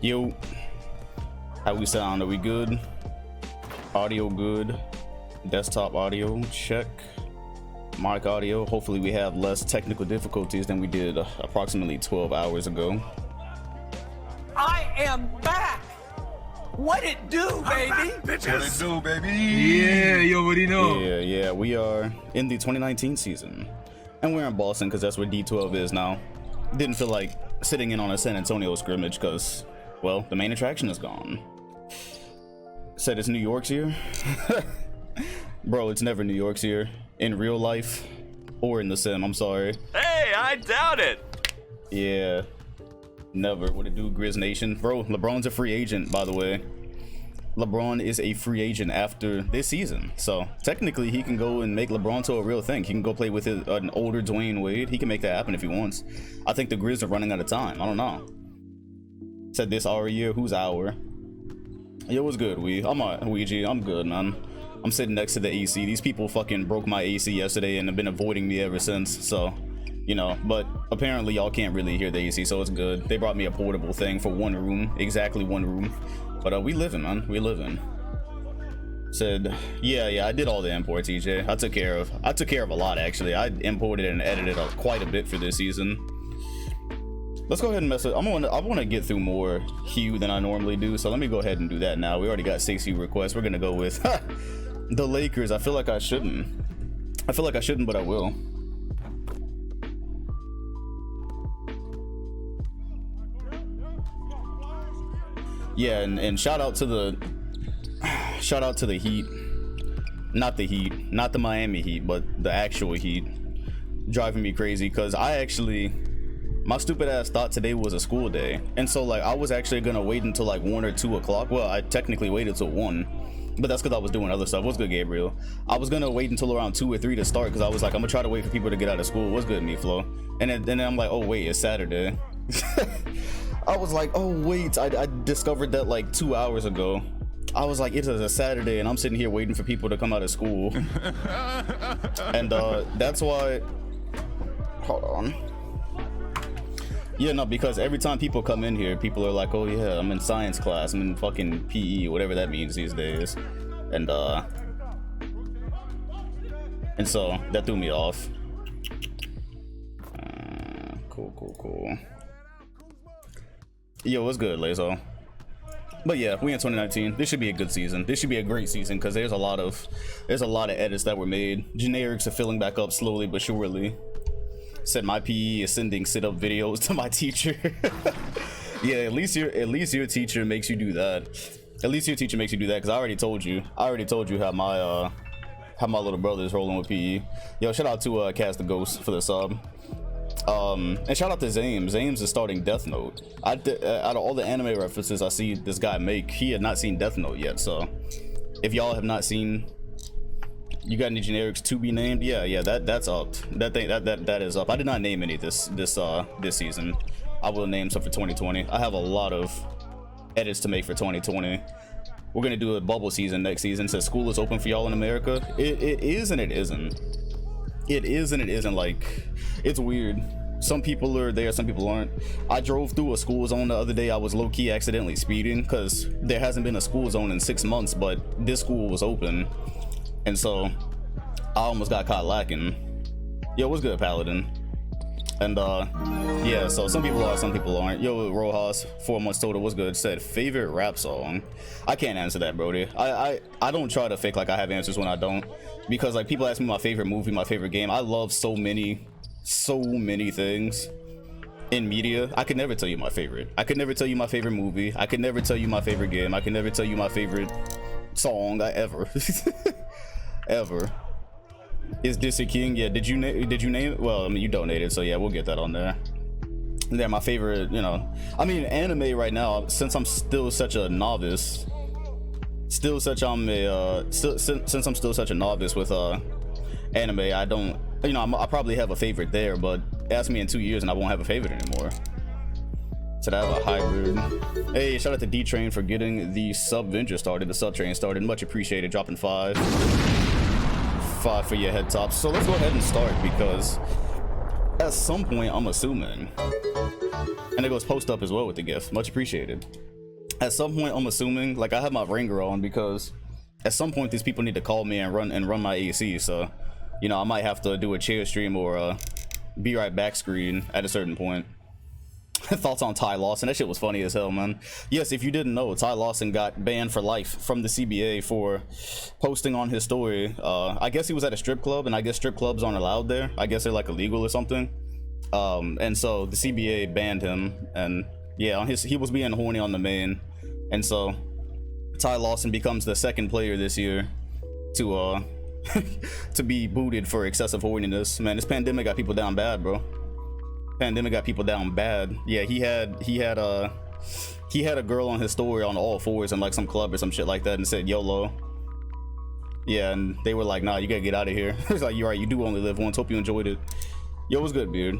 Yo, how we sound? Are we good? Audio good. Desktop audio check. Mic audio. Hopefully we have less technical difficulties than we did approximately 12 hours ago. I am back. What it do, baby? What it do, baby? Yeah, you already know. Yeah. We are in the 2019 season, and we're in Boston because that's where D12 is now. Didn't feel like sitting in on a San Antonio scrimmage because, well, the main attraction is gone. Said it's New York's here. Bro, it's never New York's here in real life or in the sim. I'm sorry. Hey, I doubt it. Yeah, never. What it do, Grizz Nation? Bro, LeBron's a free agent, by the way. LeBron is a free agent after this season, so technically he can go and make LeBron to a real thing. He can go play with an older Dwayne Wade. He can make that happen if he wants. I think the Grizz are running out of time. I don't know. Said this our year. Who's our? Yo, what's good, Ouija? I'm good, man. I'm sitting next to the AC. These people fucking broke my AC yesterday and have been avoiding me ever since, so, you know, but apparently y'all can't really hear the AC, so it's good. They brought me a portable thing for one room, exactly one room. But we living, man. We living. Said, yeah, I did all the imports, EJ. I took care of a lot, actually. I imported and edited quite a bit for this season. Let's go ahead and mess it. I want to get through more Hue than I normally do, so let me go ahead and do that now. We already got 6 Hue requests. We're gonna go with the Lakers. I feel like I shouldn't, but I will. Yeah, and shout out to the Heat. Not the Heat, not the Miami Heat, but the actual Heat. Driving me crazy because my stupid ass thought today was a school day, and so like I was actually gonna wait until like 1 or 2 o'clock. Well, I technically waited till 1, but that's because I was doing other stuff. What's good, Gabriel? I was gonna wait until around 2 or 3 to start because I was like, I'm gonna try to wait for people to get out of school. What's good, me Flo? And then I'm like, oh wait, it's Saturday. I was like, oh wait, I discovered that like 2 hours ago. I was like, it is a Saturday and I'm sitting here waiting for people to come out of school. And that's why, hold on. Yeah, no, because every time people come in here, people are like, oh yeah, I'm in science class, I'm in fucking PE, whatever that means these days. And so that threw me off. Cool. Yo, what's good, Lazo? But yeah, we in 2019. This should be a good season. This should be a great season because there's a lot of edits that were made. Generics are filling back up slowly but surely. Said my PE is sending sit-up videos to my teacher. Yeah, at least your teacher makes you do that. At least your teacher makes you do that because I already told you how my little brother is rolling with PE. Yo, shout out to Cast the Ghost for the sub. And shout out to Zames. Zames is starting Death Note. Out of all the anime references I see this guy make, he had not seen Death Note yet. So if y'all have not seen, you got any generics to be named? Yeah, that's up. That is up. I did not name any this season. I will name some for 2020. I have a lot of edits to make for 2020. We're gonna do a bubble season next season since school is open for y'all in America. It is and it isn't. It is and it isn't. Like, it's weird. Some people are there, some people aren't. I drove through a school zone the other day. I was low-key accidentally speeding because there hasn't been a school zone in 6 months, but this school was open. And so I almost got caught lacking. Yo, what's good, Paladin? And yeah, so some people are, some people aren't. Yo, Rojas, 4 months total, what's good? Said favorite rap song. I can't answer that, Brody. I don't try to fake like I have answers when I don't, because like people ask me my favorite movie, my favorite game. I love so many things in media. I could never tell you my favorite. I could never tell you my favorite movie. I could never tell you my favorite game. I could never tell you my favorite song ever. Ever. Is this a king? Yeah, did you name it? Well, I mean, you donated, so yeah, we'll get that on there. They're my favorite, you know. I mean, anime right now, since I'm still such a novice, since I'm still such a novice with anime, I don't, you know, I probably have a favorite there, but ask me in 2 years and I won't have a favorite anymore. So I have a hybrid. Hey, shout out to D-Train for getting the sub venture started, the sub train started. Much appreciated, dropping 5 for your head tops. So let's go ahead and start, because at some point I'm assuming, and it goes post up as well with the gift. Much appreciated. at some point, I'm assuming, like, I have my ringer on because at some point these people need to call me and run my AC. So, you know, I might have to do a chair stream or a be right back screen at a certain point. Thoughts on Ty Lawson? That shit was funny as hell, man. Yes, if you didn't know, Ty Lawson got banned for life from the CBA for posting on his story. I guess he was at a strip club, and I guess strip clubs aren't allowed there. I guess they're like illegal or something. And so the CBA banned him, and yeah, he was being horny on the main, and so Ty Lawson becomes the second player this year to to be booted for excessive horniness. Man, this pandemic got people down bad, bro. Pandemic got people down bad. Yeah, he had a girl on his story on all fours in like some club or some shit like that and said YOLO. Yeah, and they were like, nah, you gotta get out of here. It's like, you're right, you do only live once. Hope you enjoyed it. Yo, what's good, beard?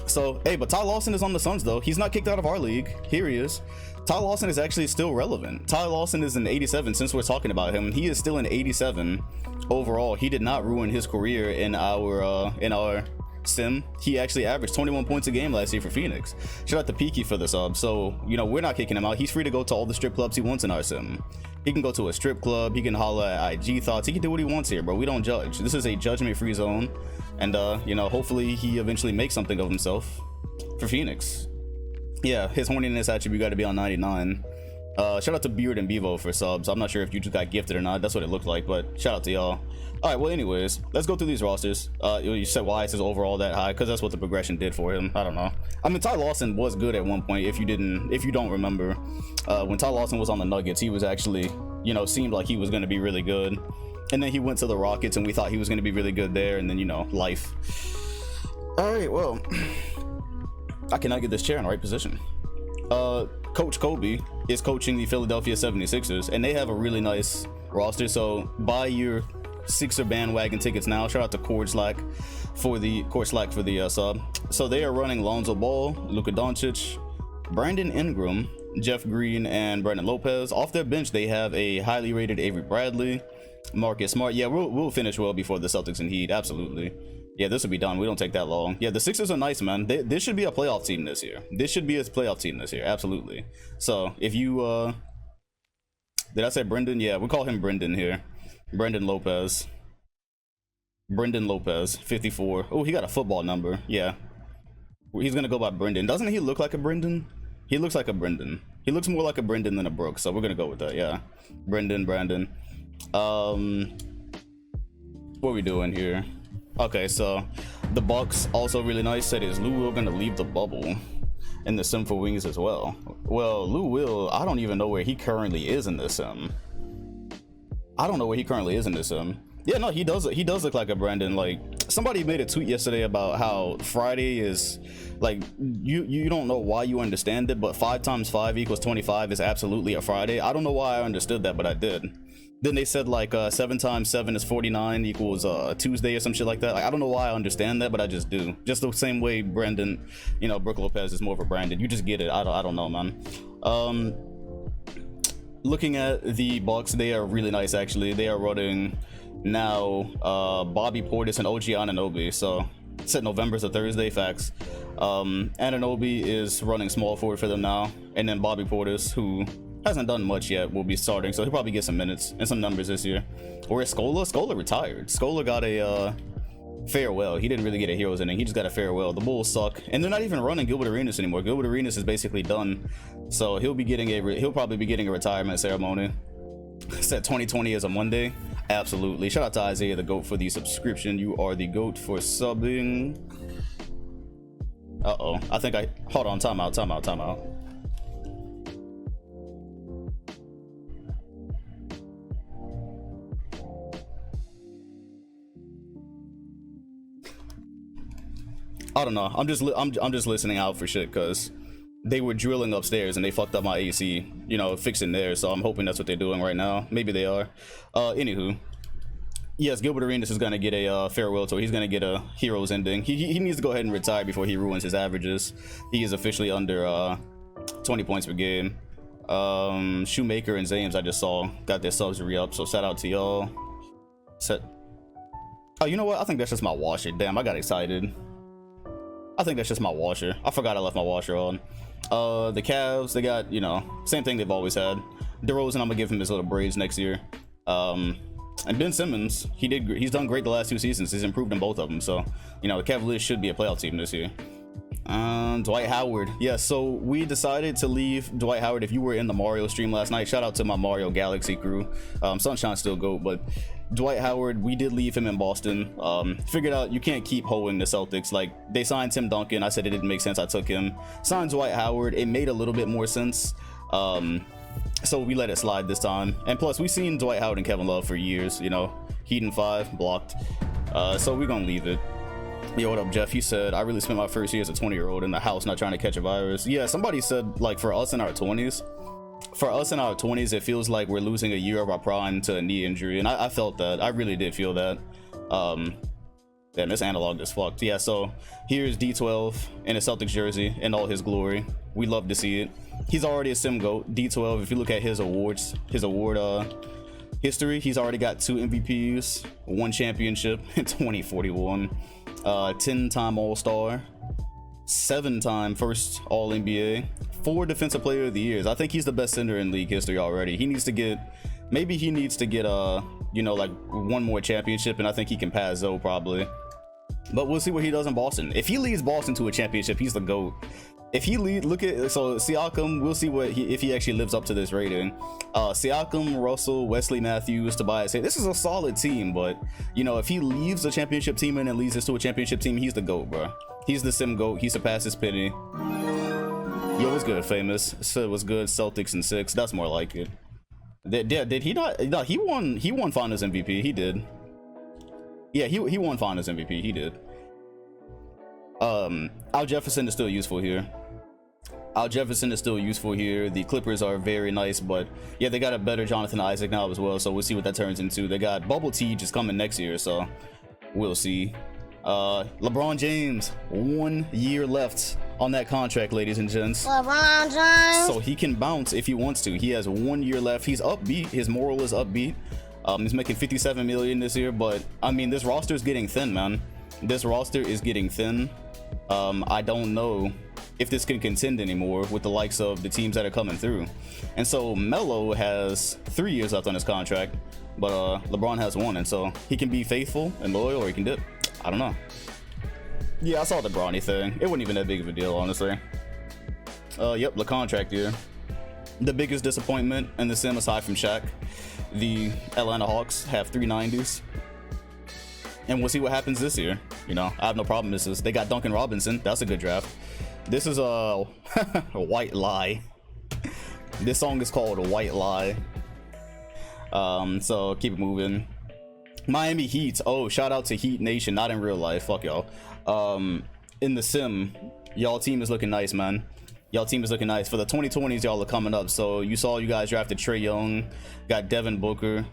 So, hey, but Ty Lawson is on the Suns though. He's not kicked out of our league. Here he is. Ty Lawson is actually still relevant. Ty Lawson is an 87 since we're talking about him. He is still an 87 overall. He did not ruin his career in our sim. He actually averaged 21 points a game last year for Phoenix. Shout out to Peaky for the sub. So, you know, we're not kicking him out. He's free to go to all the strip clubs he wants in our sim. He can go to a strip club. He can holla at IG thoughts. He can do what he wants here, bro. We don't judge. This is a judgment-free zone. And, you know, hopefully he eventually makes something of himself for Phoenix. Yeah, his horniness attribute got to be on 99. Shout out to Beard and Bevo for subs. I'm not sure if you just got gifted or not. That's what it looked like, but shout out to y'all. All right, well, anyways, let's go through these rosters. You said why is his overall that high? Because that's what the progression did for him. I don't know. I mean, Ty Lawson was good at one point. If you don't remember, when Ty Lawson was on the Nuggets, he was actually, you know, seemed like he was going to be really good. And then he went to the Rockets, and we thought he was going to be really good there. And then, you know, life. All right, well, I cannot get this chair in the right position. Coach Kobe is coaching the Philadelphia 76ers, and they have a really nice roster. So buy your Sixer bandwagon tickets now. Shout out to Cord Slack for the sub. So they are running Lonzo Ball, Luka Doncic, Brandon Ingram, Jeff Green, and Brandon Lopez. Off their bench, they have a highly rated Avery Bradley, Marcus Smart. Yeah, we'll finish well before the Celtics and Heat. Absolutely. Yeah, this will be done. We don't take that long. Yeah, the Sixers are nice, man. This should be a playoff team this year. Absolutely. So if you did I say Brendan? Yeah, we call him Brendan here. Brendan Lopez, 54. Oh, he got a football number. Yeah, he's gonna go by Brendan. Doesn't he look like a Brendan? He looks like a Brendan. He looks more like a Brendan than a Brooks, so we're gonna go with that. Yeah, Brandon. What are we doing here? Okay, so the Bucks also really nice. Said, is Lou Will gonna leave the bubble in the sim for wings as well? Well, Lou Will, I don't even know where he currently is in this sim. Yeah, no, he does look like a Brandon. Like, somebody made a tweet yesterday about how Friday is like, you don't know why you understand it, but 5 times 5 equals 25 is absolutely a Friday. I don't know why I understood that, but I did. Then they said like 7 times 7 is 49 equals Tuesday or some shit like that. Like, I don't know why I understand that, but I just do. Just the same way Brandon, you know, Brook Lopez is more of a Brandon. You just get it. I don't know, man. Looking at the Bucks, they are really nice actually. They are running now Bobby Portis and OG Anunoby. So said November's a Thursday, facts. Anunoby is running small forward for them now, and then Bobby Portis, who hasn't done much yet, will be starting, so he'll probably get some minutes and some numbers this year. Or is Scola retired? Scola got a farewell. He didn't really get a hero's inning, he just got a farewell. The Bulls suck, and they're not even running Gilbert Arenas anymore. Gilbert Arenas is basically done, so he'll probably be getting a retirement ceremony. Said 2020 is a Monday. Absolutely. Shout out to Isaiah the GOAT for the subscription. You are the GOAT for subbing. I think hold on, time out. I don't know. I'm just listening out for shit because they were drilling upstairs and they fucked up my AC, you know, fixing there. So I'm hoping that's what they're doing right now. Maybe they are. Anywho, yes, Gilbert Arenas is gonna get a farewell tour. He's gonna get a hero's ending. He needs to go ahead and retire before he ruins his averages. He is officially under 20 points per game. Shoemaker and Zames, I just saw, got their subs re-up. So shout out to y'all. Oh, you know what? I think that's just my wash it. Damn, I got excited. I think that's just my washer. I forgot I left my washer on. The Cavs, they got, you know, same thing they've always had. DeRozan, I'm gonna give him his little braids next year. And Ben Simmons, he's done great the last 2 seasons. He's improved in both of them. So, you know, the Cavaliers should be a playoff team this year. Dwight Howard. Yeah, so we decided to leave Dwight Howard. If you were in the Mario stream last night, shout out to my Mario Galaxy crew. Sunshine's still GOAT, but Dwight Howard, we did leave him in Boston. Figured out you can't keep hoeing the Celtics. Like, they signed Tim Duncan. I said it didn't make sense. I took him. Signed Dwight Howard. It made a little bit more sense. So we let it slide this time. And plus, we've seen Dwight Howard and Kevin Love for years, you know. Heat and 5, blocked. So we're gonna leave it. Yo, what up, Jeff? He said, I really spent my first year as a 20-year-old in the house not trying to catch a virus. Yeah, somebody said, like, for us in our 20s, it feels like we're losing a year of our prime to a knee injury. And I felt that. I really did feel that. Damn, this analog is fucked. Yeah, so here's D12 in a Celtics jersey in all his glory. We love to see it. He's already a sim goat. D12, if you look at his award history, he's already got 2 MVPs, 1 championship in 2041, 10-time All-Star, 7-time first All-NBA, 4 Defensive Player of the Years. I think he's the best center in league history already. He needs to get, you know, like 1 more championship, and I think he can pass Zoe probably. But we'll see what he does in Boston. If he leads Boston to a championship, he's the GOAT. If he so Siakam, we'll see if he actually lives up to this rating. Siakam, Russell, Wesley Matthews, Tobias. Hey, this is a solid team, but you know, if he leaves a championship team and leads us to a championship team, he's the GOAT, bro. He's the sim GOAT. He surpasses Penny. Yo, what's good, Famous? So it was good. Celtics in 6. That's more like it. Did he not? No, he won Finals MVP. He did. Yeah, he won Finals MVP. He did. Al Jefferson is still useful here. The Clippers are very nice, but yeah, they got a better Jonathan Isaac now as well, so we'll see what that turns into. They got Bubble Tea just coming next year, so we'll see. LeBron James, 1 year left on that contract, ladies and gents. LeBron James. So he can bounce if he wants to. He has 1 year left. He's upbeat. His moral is upbeat. He's making $57 million this year, but I mean, this roster is getting thin, man. This roster is getting thin. I don't know if this can contend anymore with the likes of the teams that are coming through. And so Melo has 3 years left on his contract, but LeBron has 1, and so he can be faithful and loyal, or he can dip. I don't know. Yeah, I saw the Bronny thing. It wasn't even that big of a deal, honestly. Yep, the contract year. The biggest disappointment in the sim, aside from Shaq, the Atlanta Hawks have 3 90s. And we'll see what happens this year. You know, I have no problem. They got Duncan Robinson. That's a good draft. This is a White Lie. This song is called White Lie. So keep it moving. Miami Heat. Oh, shout out to Heat Nation. Not in real life. Fuck y'all. In the sim, y'all team is looking nice, man. Y'all team is looking nice. For the 2020s, y'all are coming up. So you saw you guys drafted Trae Young, got Devin Booker.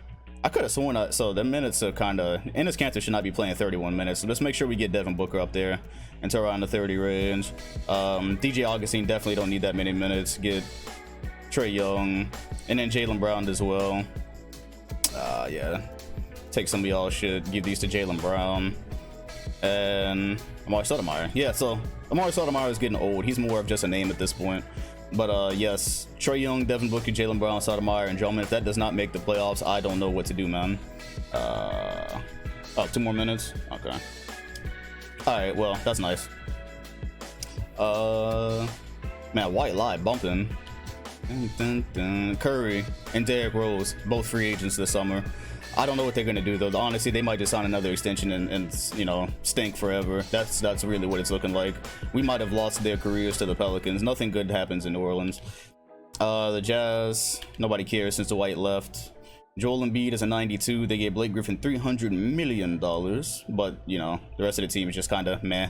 I could have sworn so the minutes are kind of, Enes Kanter should not be playing 31 minutes. So let's make sure we get Devin Booker up there into around the 30 range. DJ Augustine definitely don't need that many minutes. Get Trae Young, and then Jaylen Brown as well. Yeah, take some of y'all shit, give these to Jaylen Brown and Amari Stoudemire. Yeah, so Amari Stoudemire is getting old. He's more of just a name at this point. But yes, Trae Young, Devin Booker, Jaylen Brown, Stoudemire, and Drummond. If that does not make the playoffs, I don't know what to do, man. Oh, 2 more minutes. Okay. All right. Well, that's nice. Man, White Lie bumping. Curry and Derrick Rose, both free agents this summer. I don't know what they're gonna do though. Honestly, they might just sign another extension and you know, stink forever. That's really what it's looking like. We might have lost their careers to the Pelicans. Nothing good happens in New Orleans. The Jazz, nobody cares since Dwight left. Joel Embiid is a 92. They gave Blake Griffin $300 million, but you know, the rest of the team is just kind of meh.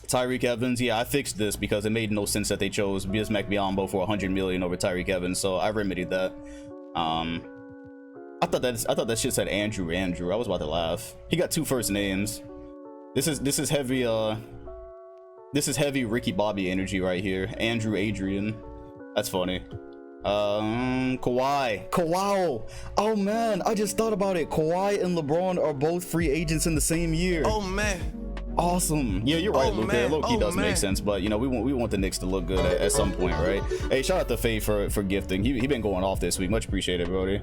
Tyreek Evans, yeah, I fixed this because it made no sense that they chose Bismack Biyombo for $100 million over Tyreek Evans, so I remedied that. I thought that shit said Andrew. I was about to laugh. He got 2 first names. This is heavy. This is heavy Ricky Bobby energy right here. Andrew Adrian. That's funny. Kawhi. Oh man, I just thought about it. Kawhi and LeBron are both free agents in the same year. Oh man. Awesome. Yeah, you're right, Luka. Man. Loki does make sense, but you know, we want the Knicks to look good at some point, right? Hey, shout out to Faye for gifting. He been going off this week. Much appreciated, brody.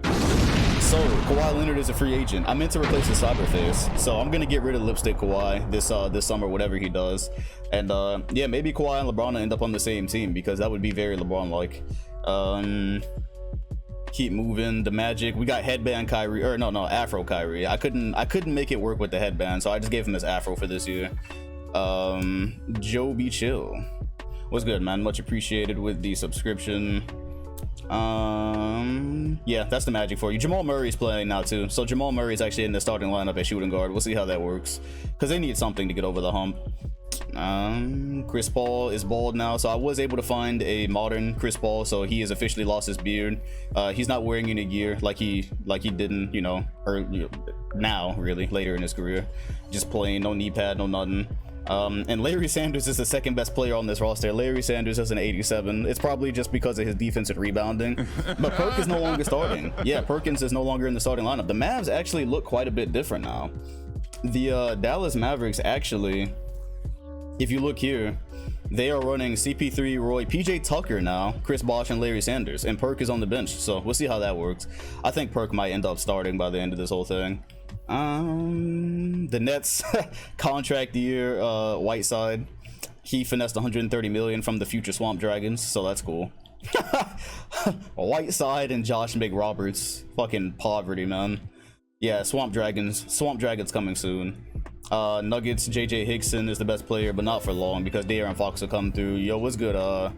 So Kawhi Leonard is a free agent. I meant to replace the Cyberface, so I'm gonna get rid of Lipstick Kawhi this summer, whatever he does. And yeah, maybe Kawhi and LeBron end up on the same team because that would be very LeBron-like. Keep moving. The Magic. We got headband Kyrie, or no, Afro Kyrie. I couldn't make it work with the headband, so I just gave him his Afro for this year. Joe B. Chill. What's good, man? Much appreciated with the subscription. Yeah, that's the Magic for you. Jamal Murray's playing now too, so Jamal Murray's actually in the starting lineup at shooting guard. We'll see how that works because they need something to get over the hump. Chris Paul is bald now, so I was able to find a modern Chris Paul, so he has officially lost his beard. He's not wearing any gear like he didn't, you know, or now really later in his career. Just plain, no knee pad, no nothing. And Larry Sanders is the second best player on this roster. Larry Sanders has an 87. It's probably just because of his defensive rebounding. But Perk is no longer starting. Yeah, Perkins is no longer in the starting lineup. The Mavs actually look quite a bit different now. The Dallas Mavericks actually, if you look here, they are running CP3, Roy, PJ Tucker now, Chris Bosh, and Larry Sanders, and Perk is on the bench. So we'll see how that works. I think Perk might end up starting by the end of this whole thing. The Nets contract year, Whiteside, he finessed 130 million from the future Swamp Dragons, so that's cool. Whiteside and Josh McRoberts, fucking poverty, man. Yeah, Swamp Dragons coming soon. Nuggets, JJ Hickson is the best player, but not for long because De'Aaron Fox will come through. Yo, what's good? I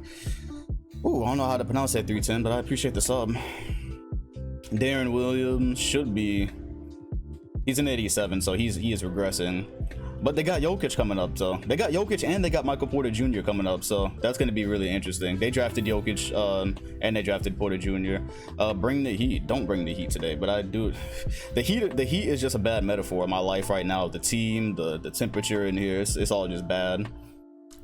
don't know how to pronounce that 310, but I appreciate the sub. Darren Williams should be, he's an 87, so he is regressing. But they got Jokic coming up, so they got Jokic and they got Michael Porter Jr. coming up, so that's going to be really interesting. They drafted Jokic and they drafted Porter Jr. Bring the heat. Don't bring the heat today, but I do. The heat is just a bad metaphor in my life right now. The team, the temperature in here, it's all just bad.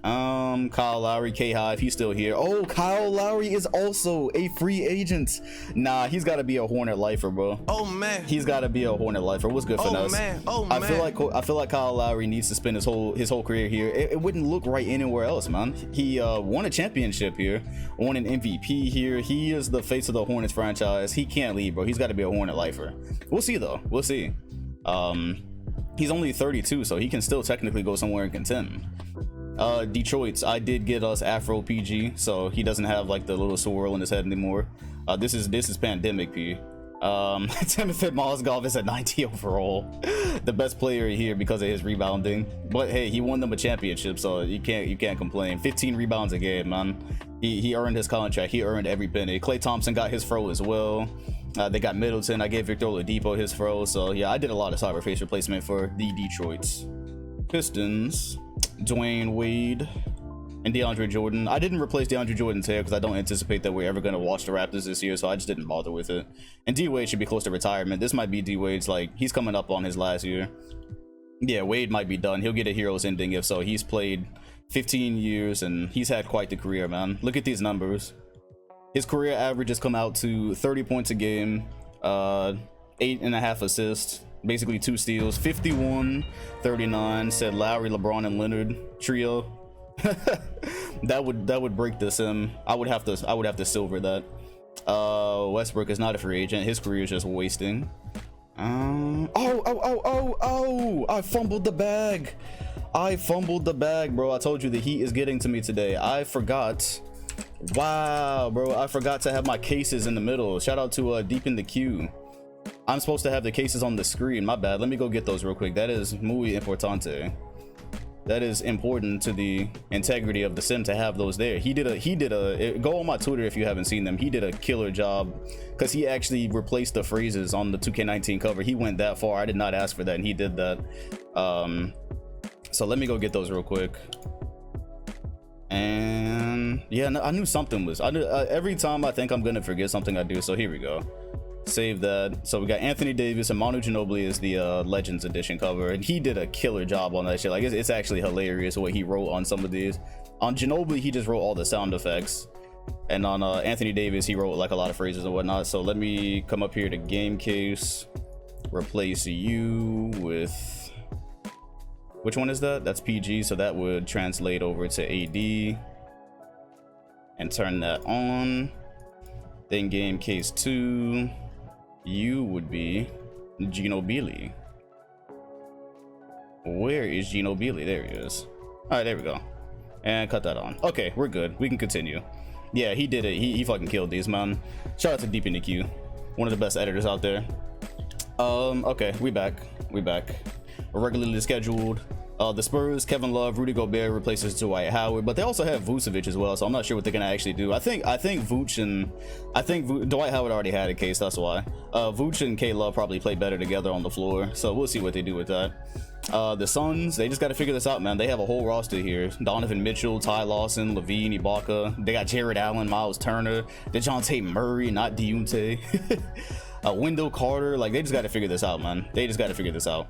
Kyle Lowry, K-Hive, he's still here. Oh, Kyle Lowry is also a free agent. Nah, he's got to be a Hornet lifer, bro. Oh man, he's got to be a Hornet lifer. What's good, Finesse? Oh man. I feel like Kyle Lowry needs to spend his whole career here. It wouldn't look right anywhere else, man. He won a championship here, won an MVP here. He is the face of the Hornets franchise. He can't leave, bro. He's got to be a Hornet lifer. We'll see though. We'll see. He's only 32, so he can still technically go somewhere and contend. Detroit's, I did get us Afro PG, so he doesn't have like the little swirl in his head anymore. This is Pandemic P. Timothy Mozgov is a 90 overall, the best player here because of his rebounding. But hey, he won them a championship, so you can't complain. 15 rebounds a game, man. He earned his contract. He earned every penny. Klay Thompson got his fro as well. They got Middleton. I gave Victor Oladipo his fro. So yeah, I did a lot of Cyberface replacement for the Detroits. Pistons, Dwayne Wade, and DeAndre Jordan. I didn't replace DeAndre Jordan's hair because I don't anticipate that we're ever going to watch the Raptors this year, so I just didn't bother with it. And D-Wade should be close to retirement. This might be D-Wade's, like, he's coming up on his last year. Yeah, Wade might be done. He'll get a hero's ending if so. He's played 15 years and he's had quite the career, man. Look at these numbers. His career average has come out to 30 points a game, 8.5 assists, basically 2 steals, 51, 39. Said Lowry, LeBron, and Leonard trio. that would break the sim. I would have to silver that. Westbrook is not a free agent. His career is just wasting. I fumbled the bag. Bro. I told you the heat is getting to me today. I forgot. Wow, bro. I forgot to have my cases in the middle. Shout out to Deep in the Queue. I'm supposed to have the cases on the screen. My bad. Let me go get those real quick. That is muy importante. That is important to the integrity of the sim to have those there. He did a go on my Twitter if you haven't seen them. He did a killer job because he actually replaced the phrases on the 2K19 cover. He went that far. I did not ask for that, and he did that. So let me go get those real quick. And yeah, I knew something was. Every time I think I'm gonna forget something, I do. So here we go. Save that. So we got Anthony Davis and Manu Ginobili is the Legends edition cover, and he did a killer job on that shit. Like it's actually hilarious what he wrote on some of these. On Ginobili, he just wrote all the sound effects. And on Anthony Davis, he wrote like a lot of phrases and whatnot. So let me come up here to game case, replace you with, which one is that? That's PG, so that would translate over to AD, and turn that on. Then game case 2, you would be Ginobili. Where is Ginobili? There he is. All right, there we go. And cut that on. Okay, we're good. We can continue. Yeah, he did it. He fucking killed these, man. Shout out to Deep in the Q, one of the best editors out there. Okay, we back. Regularly scheduled. The Spurs, Kevin Love, Rudy Gobert replaces Dwight Howard, but they also have Vucevic as well, so I'm not sure what they're gonna actually do. I think Dwight Howard already had a case, that's why. Vooch and K Love probably play better together on the floor, so we'll see what they do with that. The Suns, they just got to figure this out, man. They have a whole roster here: Donovan Mitchell, Ty Lawson, Levine, Ibaka. They got Jared Allen, Miles Turner, DeJounte Murray, not Deontay. Wendell Carter. Like, they just got to figure this out, man. They just got to figure this out.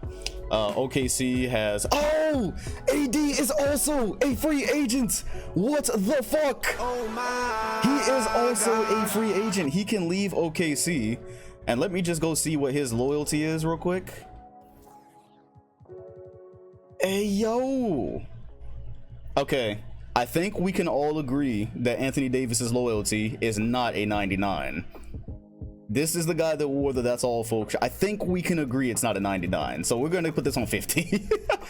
OKC has, oh, AD is also a free agent. What the fuck? Oh my. He is also a free agent. He can leave OKC. And let me just go see what his loyalty is real quick. Hey, yo. Okay, I think we can all agree that Anthony Davis's loyalty is not a 99. This is the guy that wore the "That's All Folks." I think we can agree it's not a 99. So we're gonna put this on 50.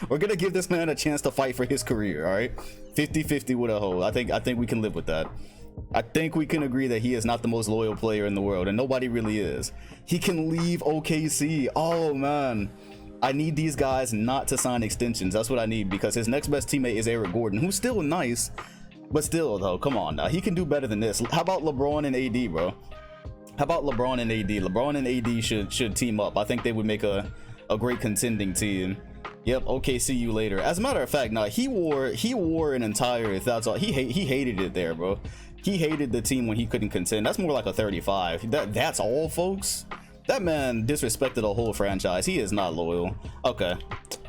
We're gonna give this man a chance to fight for his career. All right, 50-50 with a hoe. I think we can live with that. I think we can agree that he is not the most loyal player in the world, and nobody really is. He can leave OKC. Oh man, I need these guys not to sign extensions. That's what I need, because his next best teammate is Eric Gordon, who's still nice, but still though, come on now, he can do better than this. How about LeBron and AD, bro? How about LeBron and AD? LeBron and AD should team up. I think they would make a great contending team. Yep. Okay, see you later. As a matter of fact, now he wore an entire "That's All." He hated it there, bro. He hated the team when he couldn't contend. That's more like a 35. That's all, folks. That man disrespected a whole franchise. He is not loyal. Okay.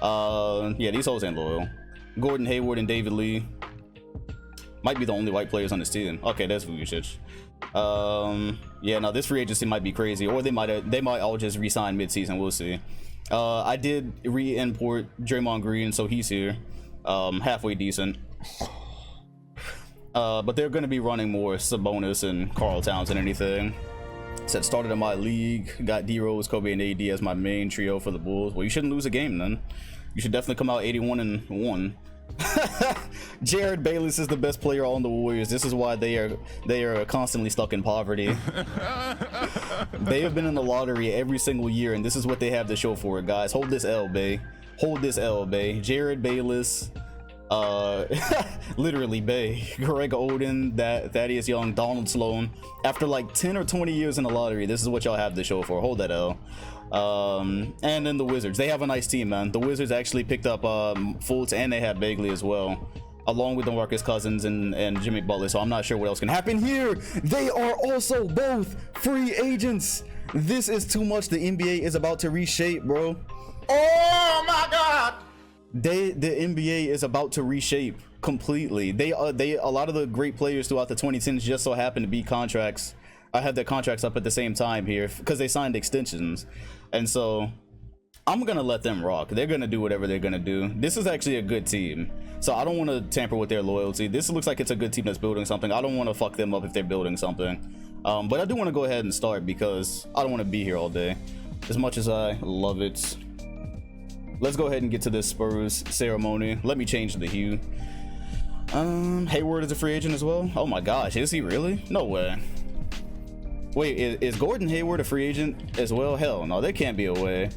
Yeah, these hoes ain't loyal. Gordon Hayward and David Lee might be the only white players on this team. Okay, that's Vucevic. Yeah, no, this free agency might be crazy, or they might all just re-sign mid-season. We'll see. I did re-import Draymond Green, so he's here. Halfway decent. But they're going to be running more Sabonis and Karl Towns than anything. Said started in my league, got D-Rose, Kobe, and AD as my main trio for the Bulls. Well, you shouldn't lose a game then. You should definitely come out 81-1. Jared Bayless is the best player on the Warriors. This is why they are constantly stuck in poverty. They have been in the lottery every single year, and this is what they have to show for it, guys. Hold this L, Bay. Hold this L, Bay. Jared Bayless, literally Bay, Greg Oden, Thaddeus Young, Donald Sloan. After like 10 or 20 years in the lottery, this is what y'all have to show for. Hold that L. And then the Wizards, they have a nice team, man. The Wizards actually picked up Fultz, and they have Bagley as well, along with DeMarcus Cousins and Jimmy Butler. So I'm not sure what else can happen here. They are also both free agents. This is too much. The NBA is about to reshape, bro. Oh my God. The NBA is about to reshape completely. A lot of the great players throughout the 2010s just so happen to be contracts. I had their contracts up at the same time here because they signed extensions, and so I'm gonna let them rock. They're gonna do whatever they're gonna do. This is actually a good team, so I don't want to tamper with their loyalty. This looks like it's a good team that's building something. I don't want to fuck them up if they're building something, but I do want to go ahead and start because I don't want to be here all day as much as I love it. Let's go ahead and get to this Spurs ceremony. Let me change the hue. Hayward is a free agent as well. Oh my gosh, is he really? No way. Wait, is Gordon Hayward a free agent as well? Hell no, there can't be a way.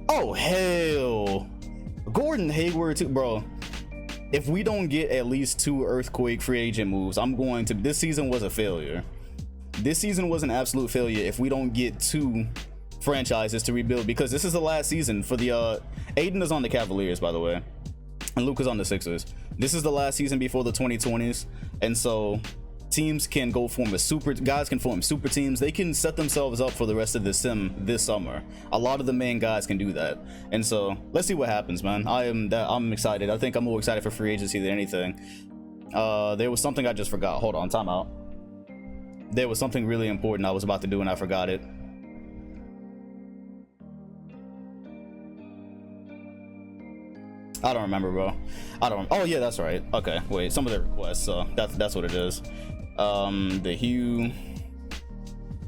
Oh hell, Gordon Hayward too, bro. If we don't get at least 2 earthquake free agent moves, I'm going to. This season was a failure. This season was an absolute failure if we don't get 2 franchises to rebuild, because this is the last season for the Aiden is on the Cavaliers, by the way, and Luke is on the Sixers. This is the last season before the 2020s, and so teams can go form guys can form super teams. They can set themselves up for the rest of the sim this summer. A lot of the main guys can do that, and so let's see what happens, man. I'm excited. I think I'm more excited for free agency than anything. There was something I just forgot. Hold on, time out. There was something really important I was about to do and I forgot it. I don't remember, bro. Oh yeah, that's right. Okay, wait, some of the requests, so that's what it is. The Hue,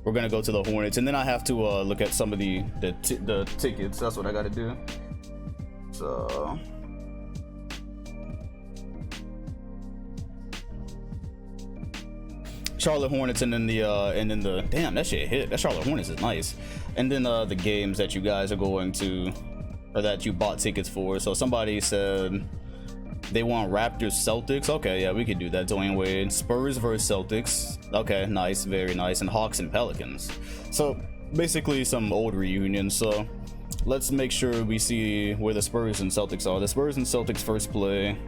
we're gonna go to the Hornets, and then I have to look at some of the tickets. That's what I gotta do. So Charlotte Hornets, and then the damn, that shit hit. That Charlotte Hornets is nice. And then the games that you guys are going to, or that you bought tickets for. So somebody said they want Raptors Celtics. Okay, yeah, we could do that. Dwayne Wade. Spurs versus Celtics. Okay, nice, very nice. And Hawks and Pelicans. So basically some old reunions. So let's make sure we see where the Spurs and Celtics are. The Spurs and Celtics first play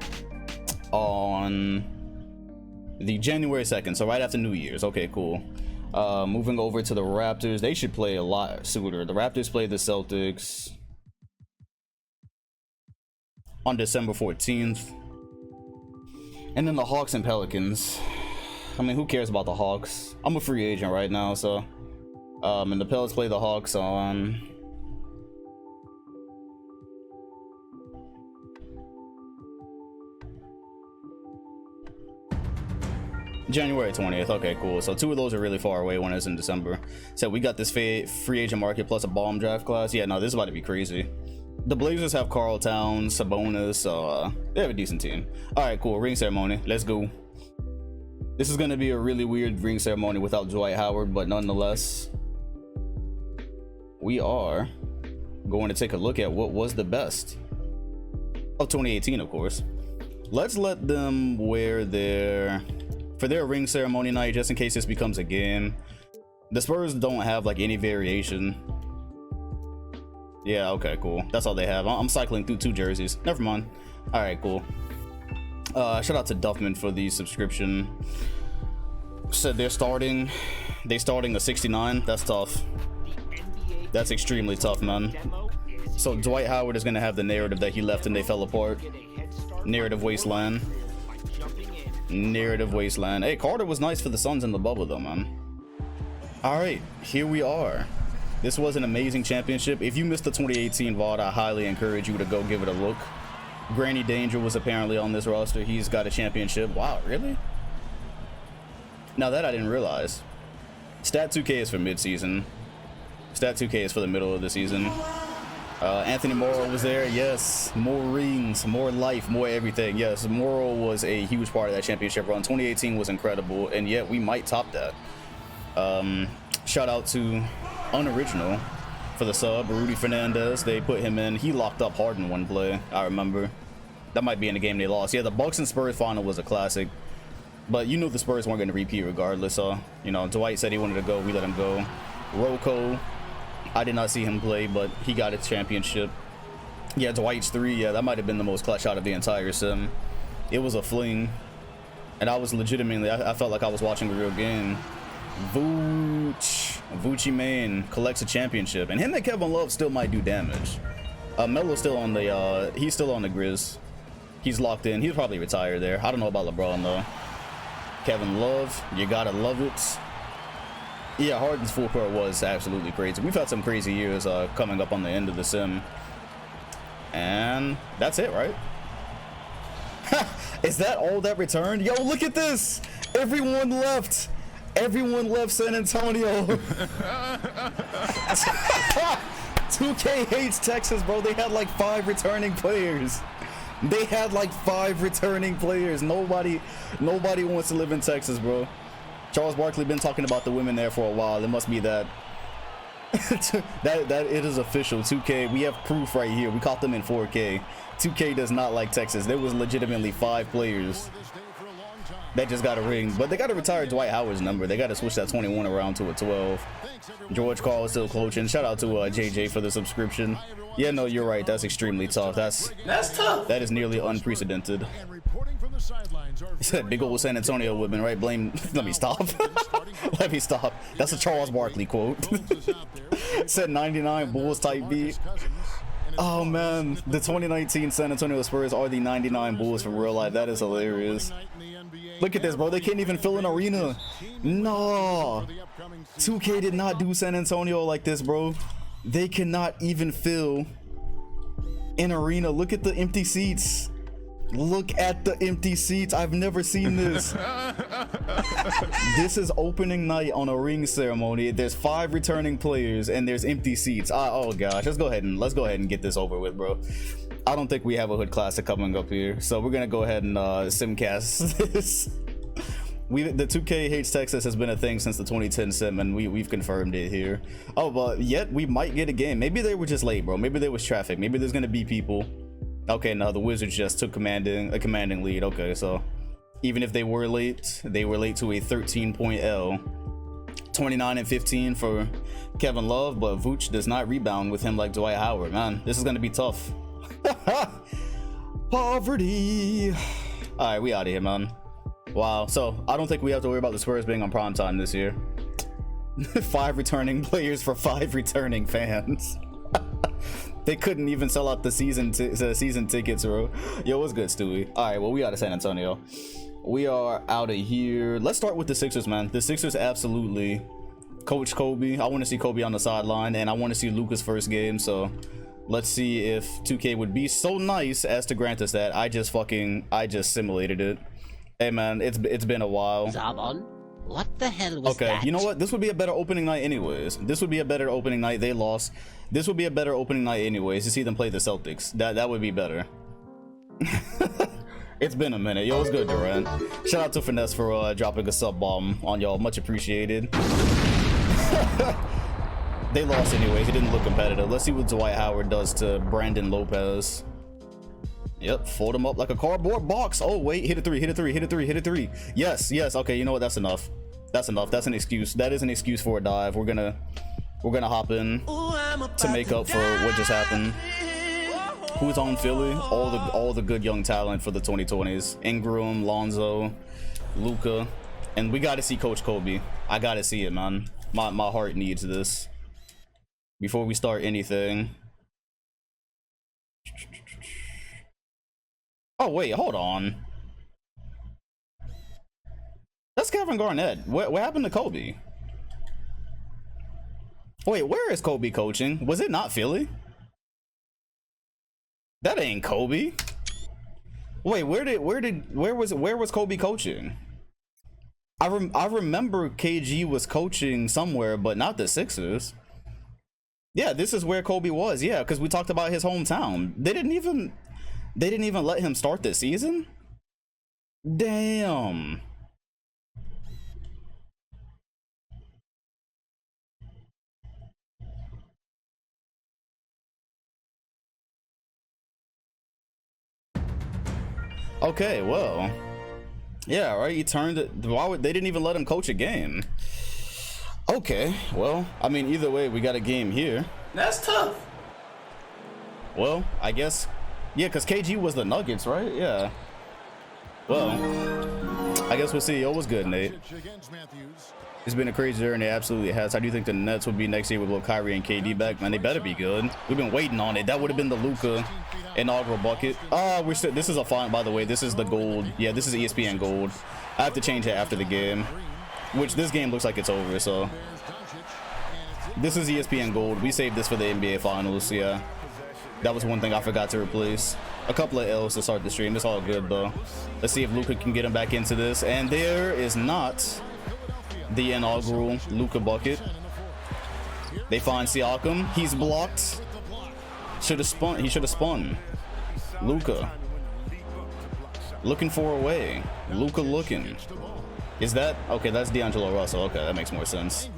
on the January 2nd, so right after New Year's. Okay, cool. Moving over to the Raptors, they should play a lot sooner. The Raptors play the Celtics on December 14th. And then the Hawks and Pelicans. I mean, who cares about the Hawks? I'm a free agent right now, so and the Pelicans play the Hawks on January 20th. Okay, cool. So two of those are really far away when it's in December. So we got this free agent market plus a bomb draft class. Yeah, no, this is about to be crazy. The Blazers have Karl Towns, Sabonis, so they have a decent team. All right, cool. Ring ceremony. Let's go. This is going to be a really weird ring ceremony without Dwight Howard, but nonetheless, we are going to take a look at what was the best of 2018, of course. Let's let them wear for their ring ceremony night, just in case this becomes a game. The Spurs don't have like any variation. Yeah, okay, cool. That's all they have. I'm cycling through two jerseys. Never mind. All right, cool. Shout out to Duffman for the subscription. Said they're starting a 69. That's tough. That's extremely tough, man. So Dwight Howard is gonna have the narrative that he left and they fell apart. Narrative wasteland. Narrative wasteland. Hey, Carter was nice for the Suns in the bubble though, man. All right, here we are. This was an amazing championship. If you missed the 2018 VOD, I highly encourage you to go give it a look. Granny Danger was apparently on this roster. He's got a championship. Wow, really? Now that I didn't realize. Stat 2K is for mid-season. Stat 2K is for the middle of the season. Anthony Morrow was there. Yes, more rings, more life, more everything. Yes, Morrow was a huge part of that championship run. 2018 was incredible, and yet we might top that. Shout out to Unoriginal for the sub. Rudy Fernandez, they put him in. He locked up Harden one play, I remember. That might be in the game they lost. Yeah, the Bucks and Spurs final was a classic, but you knew the Spurs weren't going to repeat regardless. So, you know, Dwight said he wanted to go, we let him go. Rocco, I did not see him play, but he got his championship. Yeah, Dwight's three, yeah, that might have been the most clutch shot of the entire sim. It was a fling, and I was legitimately, I felt like I was watching a real game. Vucci Main collects a championship, and him and Kevin Love still might do damage. Melo's still on the he's still on the Grizz. He's locked in. He'll probably retire there. I don't know about LeBron though. Kevin Love, you gotta love it. Yeah, Harden's full court was absolutely crazy. We've had some crazy years coming up on the end of the sim, and that's it, right? Is that all that returned? Yo, look at this. Everyone left. Everyone left San Antonio. 2K hates Texas, bro. They had like 5 returning players. Nobody wants to live in Texas, bro. Charles Barkley been talking about the women there for a while. It must be that. that it is official. 2K, we have proof right here. We caught them in 4K. 2K does not like Texas. There was legitimately 5 players that just got a ring, but they got to retire Dwight Howard's number. They got to switch that 21 around to a 12. George Carl is still coaching. Shout out to JJ for the subscription. Yeah, no, you're right. That's extremely tough. That's tough. That is nearly unprecedented. He said big old San Antonio women, right? Blame. Let me stop. Let me stop. That's a Charles Barkley quote. Said 99 Bulls type beat. Oh man, the 2019 San Antonio Spurs are the 99 Bulls from real life. That is hilarious. Look at this, bro. They can't even fill an arena. No. 2K did not do San Antonio like this, bro. They cannot even fill an arena. Look at the empty seats. Look at the empty seats. I've never seen this. This is opening night on a ring ceremony. There's 5 returning players and there's empty seats. Oh gosh, let's go ahead and get this over with, bro. I don't think we have a Hood Classic coming up here, so we're gonna go ahead and simcast this. The 2K hates Texas has been a thing since the 2010 sim, and we've confirmed it here. Oh, but yet we might get a game. Maybe they were just late, bro. Maybe there was traffic. Maybe there's gonna be people. Okay, no, the Wizards just took a commanding lead. Okay, so even if they were late to a 13-point L. 29 and 15 for Kevin Love, but Vooch does not rebound with him like Dwight Howard. Man, this is gonna be tough. Poverty. All right, we out of here, man. Wow. So I don't think we have to worry about the Spurs being on prime time this year. 5 returning players for 5 returning fans. They couldn't even sell out the season tickets, bro. Yo, what's good, Stewie? All right, well, we out of San Antonio. We are out of here. Let's start with the Sixers, man. The Sixers absolutely coach Kobe. I want to see Kobe on the sideline, and I want to see Luka's first game. So let's see if 2K would be so nice as to grant us that. I just simulated it. Hey, man, it's been a while. Zabon, what the hell was that? Okay, you know what? This would be a better opening night anyways. This would be a better opening night. They lost. This would be a better opening night anyways to see them play the Celtics. That would be better. It's been a minute. Yo, what's good, Durant? Shout out to Finesse for dropping a sub bomb on y'all. Much appreciated. They lost anyways. It didn't look competitive. Let's see what Dwight Howard does to Brandon Lopez. Yep, fold him up like a cardboard box. Oh wait, hit a three. Yes. Okay, you know what? That's enough. That's an excuse. That is an excuse for a dive. We're gonna hop in to make up for what just happened. Who's on Philly? All the good young talent for the 2020s. Ingram, Lonzo, Luka, and we got to see Coach Kobe. I got to see it, man. My heart needs this. Before we start anything. Oh wait, hold on. That's Kevin Garnett. What happened to Kobe? Wait, where is Kobe coaching? Was it not Philly? That ain't Kobe. Wait, where was Kobe coaching? I remember KG was coaching somewhere, but not the Sixers. Yeah, this is where Kobe was. Yeah, because we talked about his hometown. They didn't even let him start this season? Damn. Okay, well, yeah, right. He turned it. They didn't even let him coach a game. Okay, well, I mean, either way, we got a game here. That's tough. Well, I guess, yeah, because KG was the Nuggets, right? Yeah. Well, I guess we'll see. Yo, what's good, Nate? It's been a crazy journey. It absolutely has. How do you think the Nets will be next year with both Kyrie and KD back? Man, they better be good. We've been waiting on it. That would have been the Luka inaugural bucket. This is a fine, by the way. This is the gold. Yeah, this is ESPN gold. I have to change it after the game, which this game looks like it's over. So this is ESPN gold. We saved this for the NBA finals. Yeah, that was one thing I forgot to replace. A couple of L's to start the stream. It's all good though. Let's see if Luka can get him back into this. And there is not the inaugural Luka bucket. They find Siakam. He's blocked. Should have spun. He should have spun. Luka looking for a way. Luka looking. Is that okay? That's D'Angelo Russell. Okay, that makes more sense.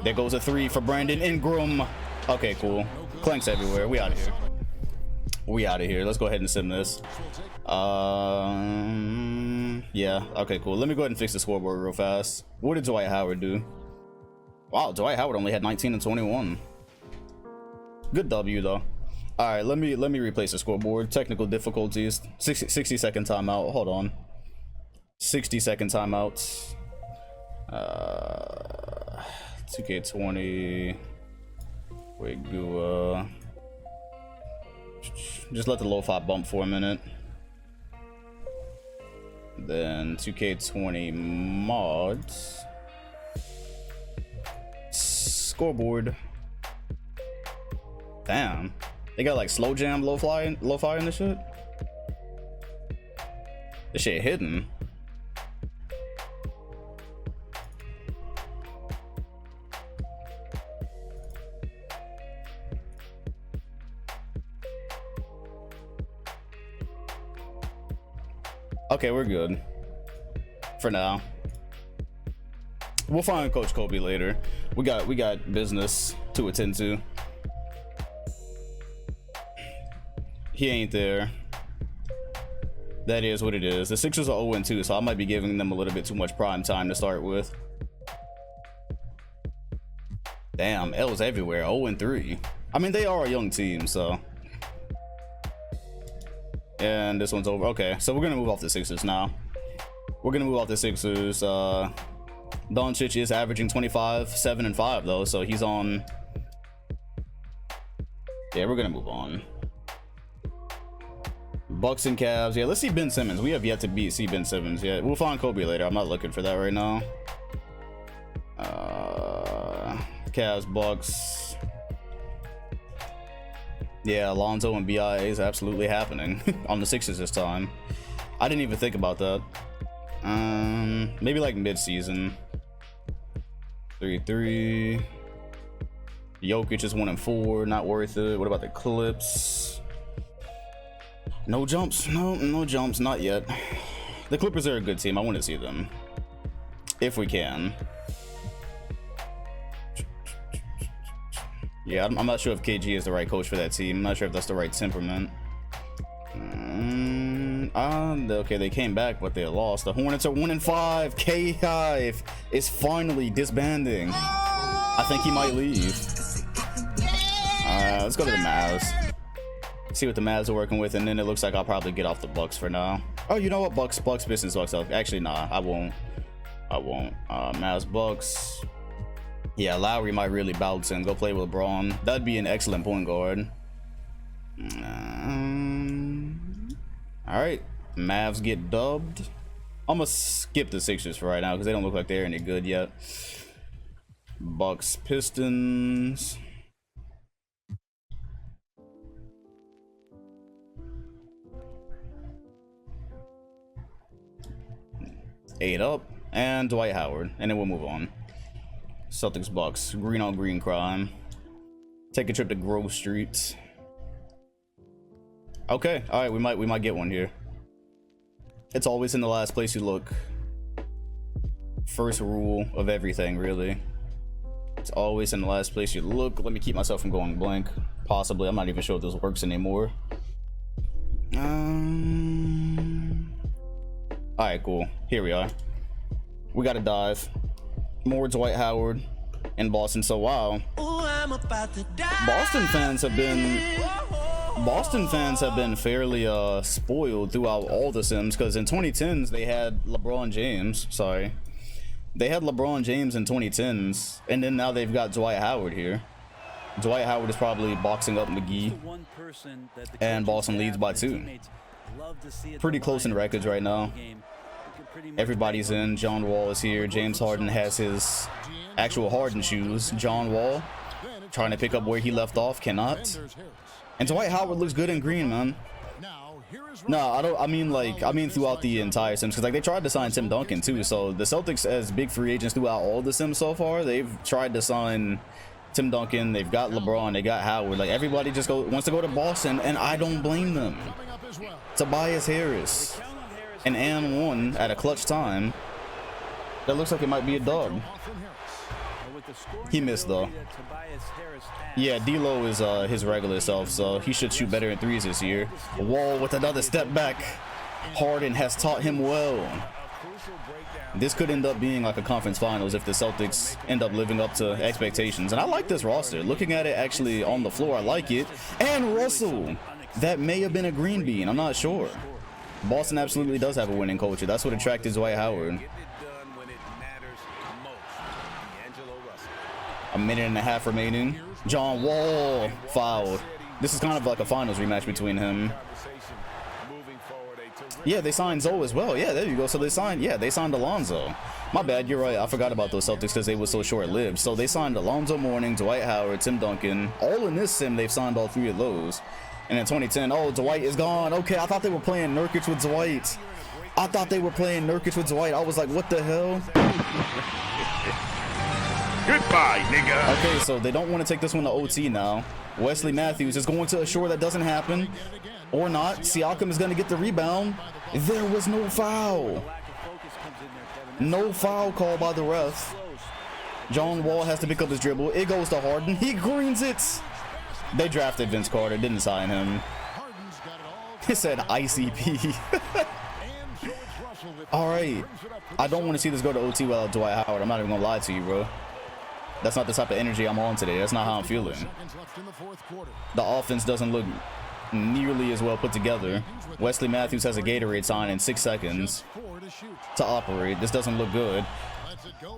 There goes a 3 for Brandon Ingram. Okay, cool. Clanks everywhere. We out of here. We out of here. Let's go ahead and sim this. Yeah. Okay, cool. Let me go ahead and fix the scoreboard real fast. What did Dwight Howard do? Wow, Dwight Howard only had 19 and 21. Good W though. All right, let me replace the scoreboard. Technical difficulties. 60-second timeout. Hold on. 60-second timeout. 2K20. Wait, Gua. Just let the lo-fi bump for a minute. Then 2K20 mods. Scoreboard. Damn. They got like slow jam lo-fi in this shit? This shit hidden. Okay, we're good for now. We'll find Coach Kobe later. We got business to attend to. He ain't there. That is what it is. The Sixers are 0-2, so I might be giving them a little bit too much prime time to start with. Damn, L's everywhere. 0-3. I mean, they are a young team, so. And this one's over. Okay, so we're gonna move off the Sixers now. We're gonna move off the Sixers. Doncic is averaging 25, 7 and 5 though, so he's on. Yeah, we're gonna move on. Bucks and Cavs. Yeah, let's see Ben Simmons. We have yet to see Ben Simmons yet. We'll find Kobe later. I'm not looking for that right now. Cavs, Bucks. Yeah, Alonzo and BI is absolutely happening on the Sixers this time. I didn't even think about that. Maybe like mid-season. 3-3. Jokic is 1-4. Not worth it. What about the Clips? No jumps. No jumps. Not yet. The Clippers are a good team. I want to see them if we can. Yeah, I'm not sure if KG is the right coach for that team. I'm not sure if that's the right temperament. Okay, they came back, but they lost. The Hornets are 1-5. K-Hive is finally disbanding. I think he might leave. Let's go to the Mavs. See what the Mavs are working with, and then it looks like I'll probably get off the Bucks for now. Oh, you know what? Bucks, Pistons, Bucks. Actually, nah, I won't. Mavs, Bucks. Yeah, Lowry might really bounce and go play with LeBron. That'd be an excellent point guard. All right, Mavs get dubbed. I'm gonna skip the Sixers for right now because they don't look like they're any good yet. Bucks, Pistons. Eight up, and Dwight Howard, and then we'll move on. Celtics, Bucks, green on green crime. Take a trip to Grove Street. Okay, all right, we might get one here. It's always in the last place you look. First rule of everything, really. It's always in the last place you look. Let me keep myself from going blank. Possibly, I'm not even sure if this works anymore. All right, cool. Here we are. We got a dive. More Dwight Howard in Boston. So wow, Boston fans have been fairly spoiled throughout all the Sims, because in 2010s they had LeBron James. They had LeBron James in 2010s, and then now they've got Dwight Howard here. Dwight Howard is probably boxing up McGee, and Boston leads by 2. Pretty close in records right now. Everybody's in. John Wall is here. James Harden has his actual Harden shoes. John Wall trying to pick up where he left off, cannot. And Dwight Howard looks good in green, man. No, I mean throughout the entire Sims, because like they tried to sign Tim Duncan too. So the Celtics, as big free agents throughout all the Sims so far, they've tried to sign Tim Duncan. They've got LeBron. They got Howard. Like everybody just wants to go to Boston, and I don't blame them. Tobias Harris and N1 at a clutch time. That looks like it might be a dub. He missed though. Yeah, D'Lo is his regular self, so he should shoot better in threes this year. Wall with another step back. Harden has taught him well. This could end up being like a conference finals if the Celtics end up living up to expectations. And I like this roster. Looking at it actually on the floor, I like it. And Russell, that may have been a green bean. I'm not sure. Boston absolutely does have a winning culture. That's what attracted Dwight Howard. A minute and a half remaining. John Wall fouled. This is kind of like a finals rematch between him. Yeah, they signed Zoe as well. Yeah, there you go. So they signed Alonzo. My bad, you're right. I forgot about those Celtics because they were so short-lived. So they signed Alonzo Mourning, Dwight Howard, Tim Duncan. All in this sim, they've signed all 3 of those. And in 2010, oh, Dwight is gone. Okay, I thought they were playing Nurkic with Dwight. I was like, what the hell? Goodbye, nigga. Okay, so they don't want to take this one to OT now. Wesley Matthews is going to assure that doesn't happen. Or not. Siakam is going to get the rebound. There was no foul. No foul call by the ref. John Wall has to pick up his dribble. It goes to Harden. He greens it. They drafted Vince Carter, didn't sign him. It said ICP. All right. I don't want to see this go to OT without Dwight Howard. I'm not even going to lie to you, bro. That's not the type of energy I'm on today. That's not how I'm feeling. The offense doesn't look nearly as well put together. Wesley Matthews has a Gatorade sign in 6 seconds to operate. This doesn't look good.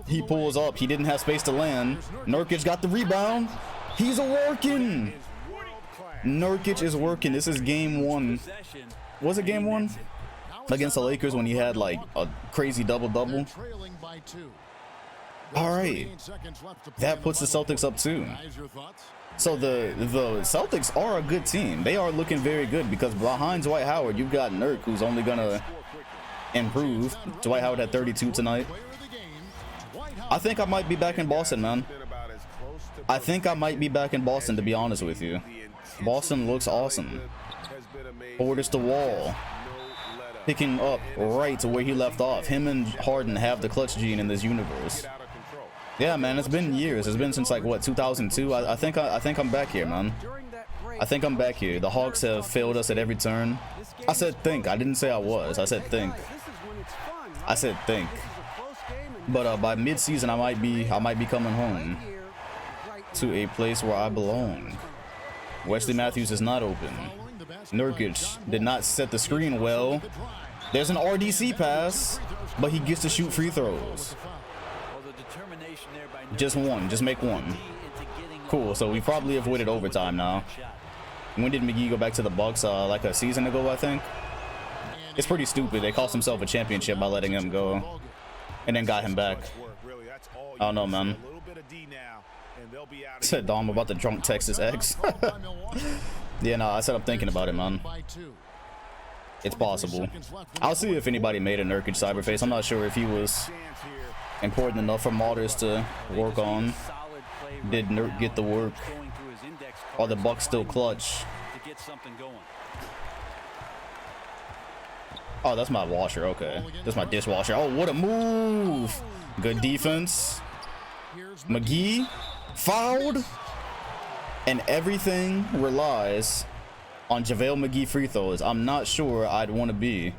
He pulls up. He didn't have space to land. Nurkic got the rebound. He's working. Nurkic is working. This is game 1. Was it game 1? Against the Lakers when he had like a crazy double-double. All right. That puts the Celtics up 2. So the Celtics are a good team. They are looking very good because behind Dwight Howard, you've got Nurk, who's only going to improve. Dwight Howard had 32 tonight. I think I might be back in Boston, man. I think I might be back in Boston, to be honest with you. Boston looks awesome. Orders to Wall. Picking up right to where he left off. Him and Harden have the clutch gene in this universe. Yeah, man, it's been years. It's been since like what, 2002. I think I'm back here, man. I think I'm back here. The Hawks have failed us at every turn. I said think. I didn't say I was. I said think. I said think. But by mid-season, I might be coming home to a place where I belong. Wesley Matthews is not open. Nurkic did not set the screen well. There's an RDC pass, but he gets to shoot free throws. Just one. Just make one. Cool. So we probably avoided overtime now. When did McGee go back to the Bucks? Like a season ago, I think. It's pretty stupid. They cost themselves a championship by letting him go, and then got him back. I don't know, man. Said Dom about the drunk Texas X. Yeah, no, I said I'm thinking about it, man. It's possible. I'll see if anybody made a Nurkic cyberface. I'm not sure if he was important enough for modders to work on. Did Nurk get the work? Are the Bucks still clutch? Oh, that's my washer. Okay, that's my dishwasher. Oh, what a move! Good defense. McGee fouled, and everything relies on JaVale McGee free throws. I'm not sure I'd want to be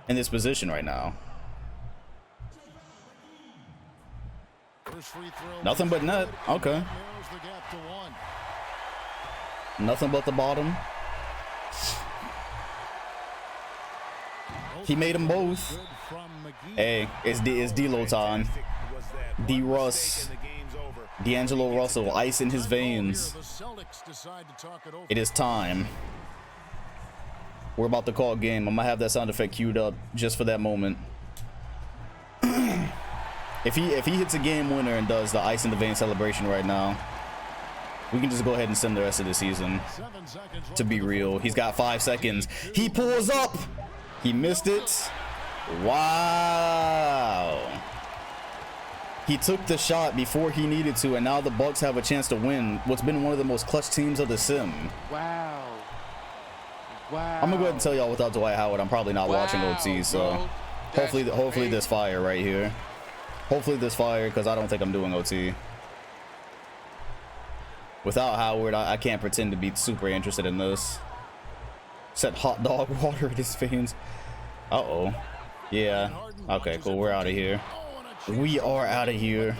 in this position right now. Nothing but net. Okay. Nothing but the bottom. He made them both. Hey, it's D-Lo time. D-Russ. D'Angelo Russell, ice in his veins. It is time. We're about to call game. I'm gonna have that sound effect queued up just for that moment. If he hits a game winner and does the ice in the vein celebration right now, we can just go ahead and send the rest of the season. To be real, he's got 5 seconds. He pulls up. He missed it. Wow. He took the shot before he needed to, and now the Bucks have a chance to win what's been one of the most clutch teams of the sim. Wow. Wow. I'm gonna go ahead and tell y'all without Dwight Howard, I'm probably not watching OT, so hopefully this fire right here. Hopefully this fire, because I don't think I'm doing OT. Without Howard, I can't pretend to be super interested in this. Said hot dog water in his veins. Uh-oh. Yeah. Okay, cool. We're out of here. We are out of here.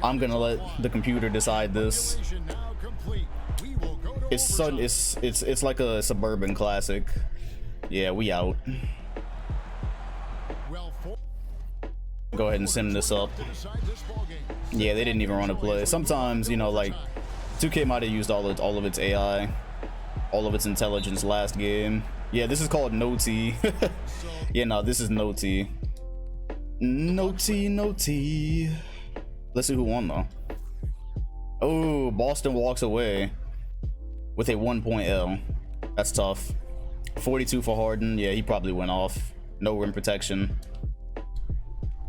I'm gonna let the computer decide this. It's like a suburban classic. Yeah, we out. Go ahead and sim this up. Yeah, they didn't even run a play. Sometimes, you know, like 2K might have used all of its AI, all of its intelligence last game. Yeah, this is called No T. Yeah, no, this is No T. No T, No T. Let's see who won though. Oh, Boston walks away with a 1-point L. That's tough. 42 for Harden. Yeah, he probably went off. No rim protection.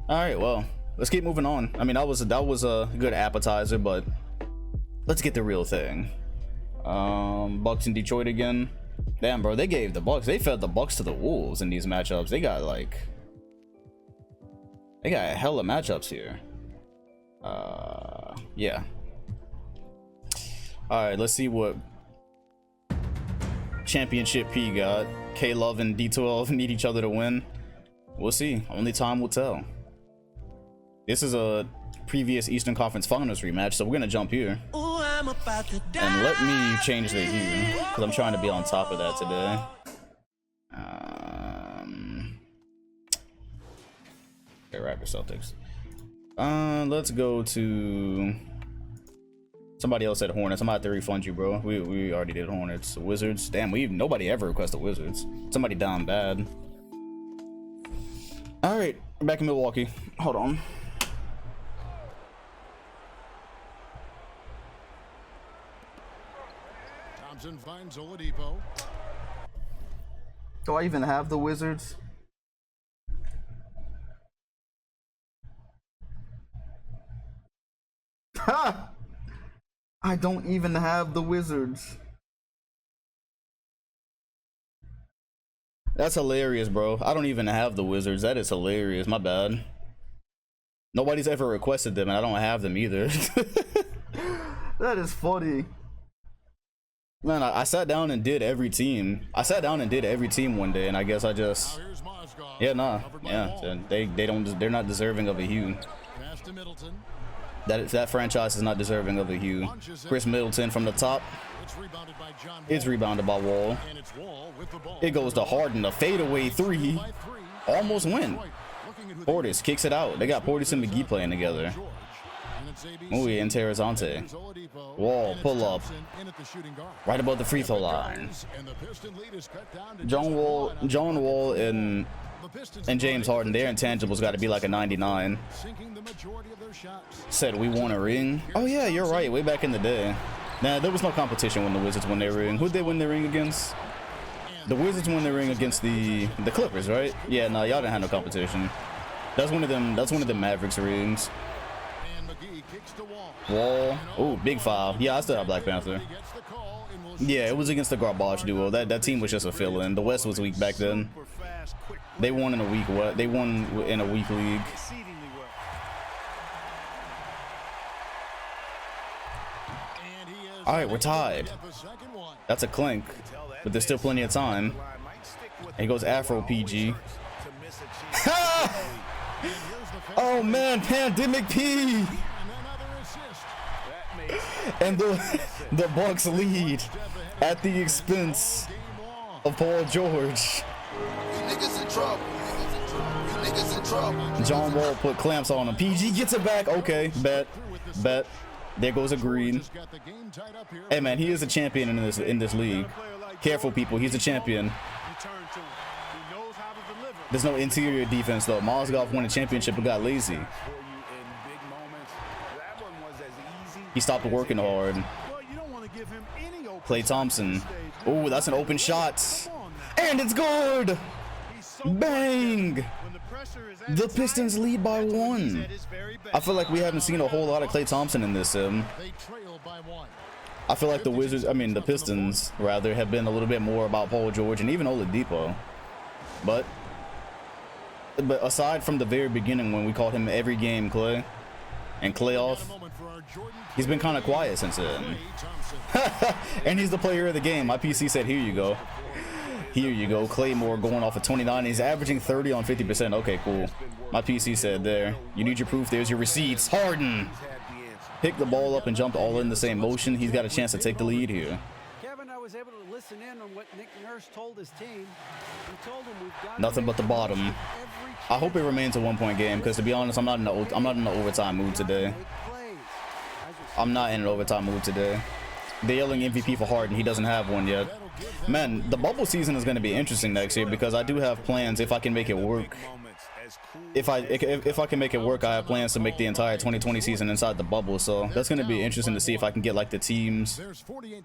All right, well, let's keep moving on. I mean, that was a good appetizer, but let's get the real thing. Bucks in Detroit again. Damn, bro, they fed the Bucks to the Wolves in these matchups. They got hella matchups here. Yeah. All right, let's see what Championship P got. K Love and D12 need each other to win. We'll see. Only time will tell. This is a previous Eastern Conference Finals rematch, so we're gonna jump here. And let me change the hue, because I'm trying to be on top of that today. Okay, Raptors Celtics. Let's go to somebody else said Hornets. I'm about to refund you, bro. We already did Hornets. Wizards. Damn, nobody ever requested Wizards. Somebody down bad. All right, we're back in Milwaukee. Hold on. Thompson finds Oladipo. Do I even have the Wizards? Ha! I don't even have the Wizards. That's hilarious, bro. I don't even have the Wizards. That is hilarious. My bad. Nobody's ever requested them, and I don't have them either. That is funny. Man, I sat down and did every team. I sat down and did every team one day, and I guess I just, yeah, nah, yeah, they're not deserving of a hue. That franchise is not deserving of a hue. Chris Middleton from the top. It's rebounded by Wall. It goes to Harden, a fadeaway three. Almost win. Portis kicks it out. They got Portis and McGee playing together. Oh, yeah, Interessante. Wall, pull up. Right above the free throw line. John Wall and James Harden, their intangibles got to be like a 99. Said we won a ring. Oh yeah, you're right. Way back in the day. Nah, there was no competition when the Wizards won their ring. Who'd they win their ring against? The Wizards won their ring against the Clippers, right? Yeah, no, y'all didn't have no competition. That's one of them Mavericks rings. Wall. Oh, big foul. Yeah, I still have Black Panther. Yeah, it was against the garbage duo. That team was just a fill-in. The West was weak back then. They won in a weak what? They won in a weak league. All right, we're tied. That's a clink, but there's still plenty of time. And he goes Afro PG. Oh man, Pandemic P. And the Bucks lead at the expense of Paul George. John Wall put clamps on him. PG gets it back. Okay, bet. There goes a green. Hey man, he is a champion in this league. Careful, people. He's a champion. There's no interior defense though. Mozgov won a championship but got lazy. He stopped working hard. Klay Thompson. Oh, that's an open shot. And it's good. Bang. The Pistons lead by 1. I feel like we haven't seen a whole lot of Klay Thompson in this sim. I feel like the Pistons rather have been a little bit more about Paul George and even Oladipo. But aside from the very beginning when we called him every game Klay and Klay off, he's been kind of quiet since then. And he's the player of the game. My PC said, here you go. Here you go. Claymore going off of 29. He's averaging 30 on 50%. Okay, cool. My PC said there. You need your proof. There's your receipts. Harden picked the ball up and jumped all in the same motion. He's got a chance to take the lead here. Kevin, I was able to listen in on what Nick Nurse told his team. He told them we've got nothing but the bottom. I hope it remains a 1-point game because, to be honest, I'm not in the overtime mood today. I'm not in an overtime mood today. They're yelling MVP for Harden. He doesn't have one yet. Man, the bubble season is going to be interesting next year because I do have plans if I can make it work. If I can make it work, I have plans to make the entire 2020 season inside the bubble. So that's going to be interesting to see if I can get like the teams,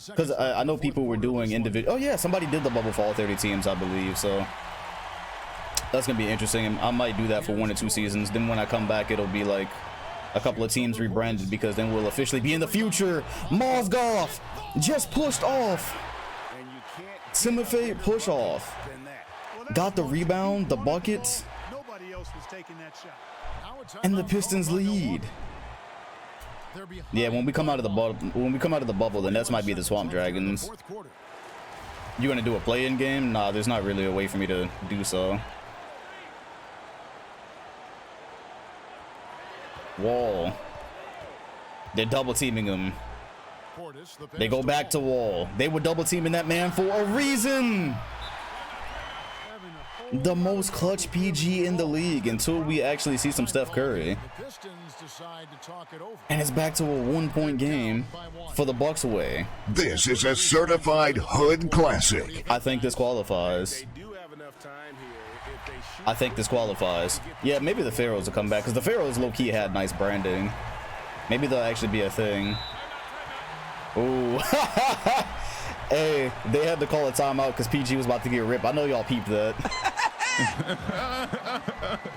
because I know people were doing individual. Oh yeah, somebody did the bubble for all 30 teams, I believe. So that's going to be interesting. And I might do that for 1 or 2 seasons. Then when I come back, it'll be like a couple of teams rebranded, because then we'll officially be in the future. Mozgov just pushed off. Timofey push off. Got the rebound, the buckets, and the Pistons lead. Yeah, when we come out of the bubble, the Nets might be the Swamp Dragons. You gonna do a play-in game? Nah, there's not really a way for me to do so. Wall. They're double teaming him. They go back to Wall. They were double teaming that man for a reason. The most clutch PG in the league until we actually see some Steph Curry. And it's back to a 1-point game for the Bucks away. This is a certified hood classic. I think this qualifies. I think this qualifies. Yeah, maybe the Pharaohs will come back, because the Pharaohs low-key had nice branding. Maybe they'll actually be a thing. Ooh. Hey, they had to call a timeout because PG was about to get ripped. I know y'all peeped that.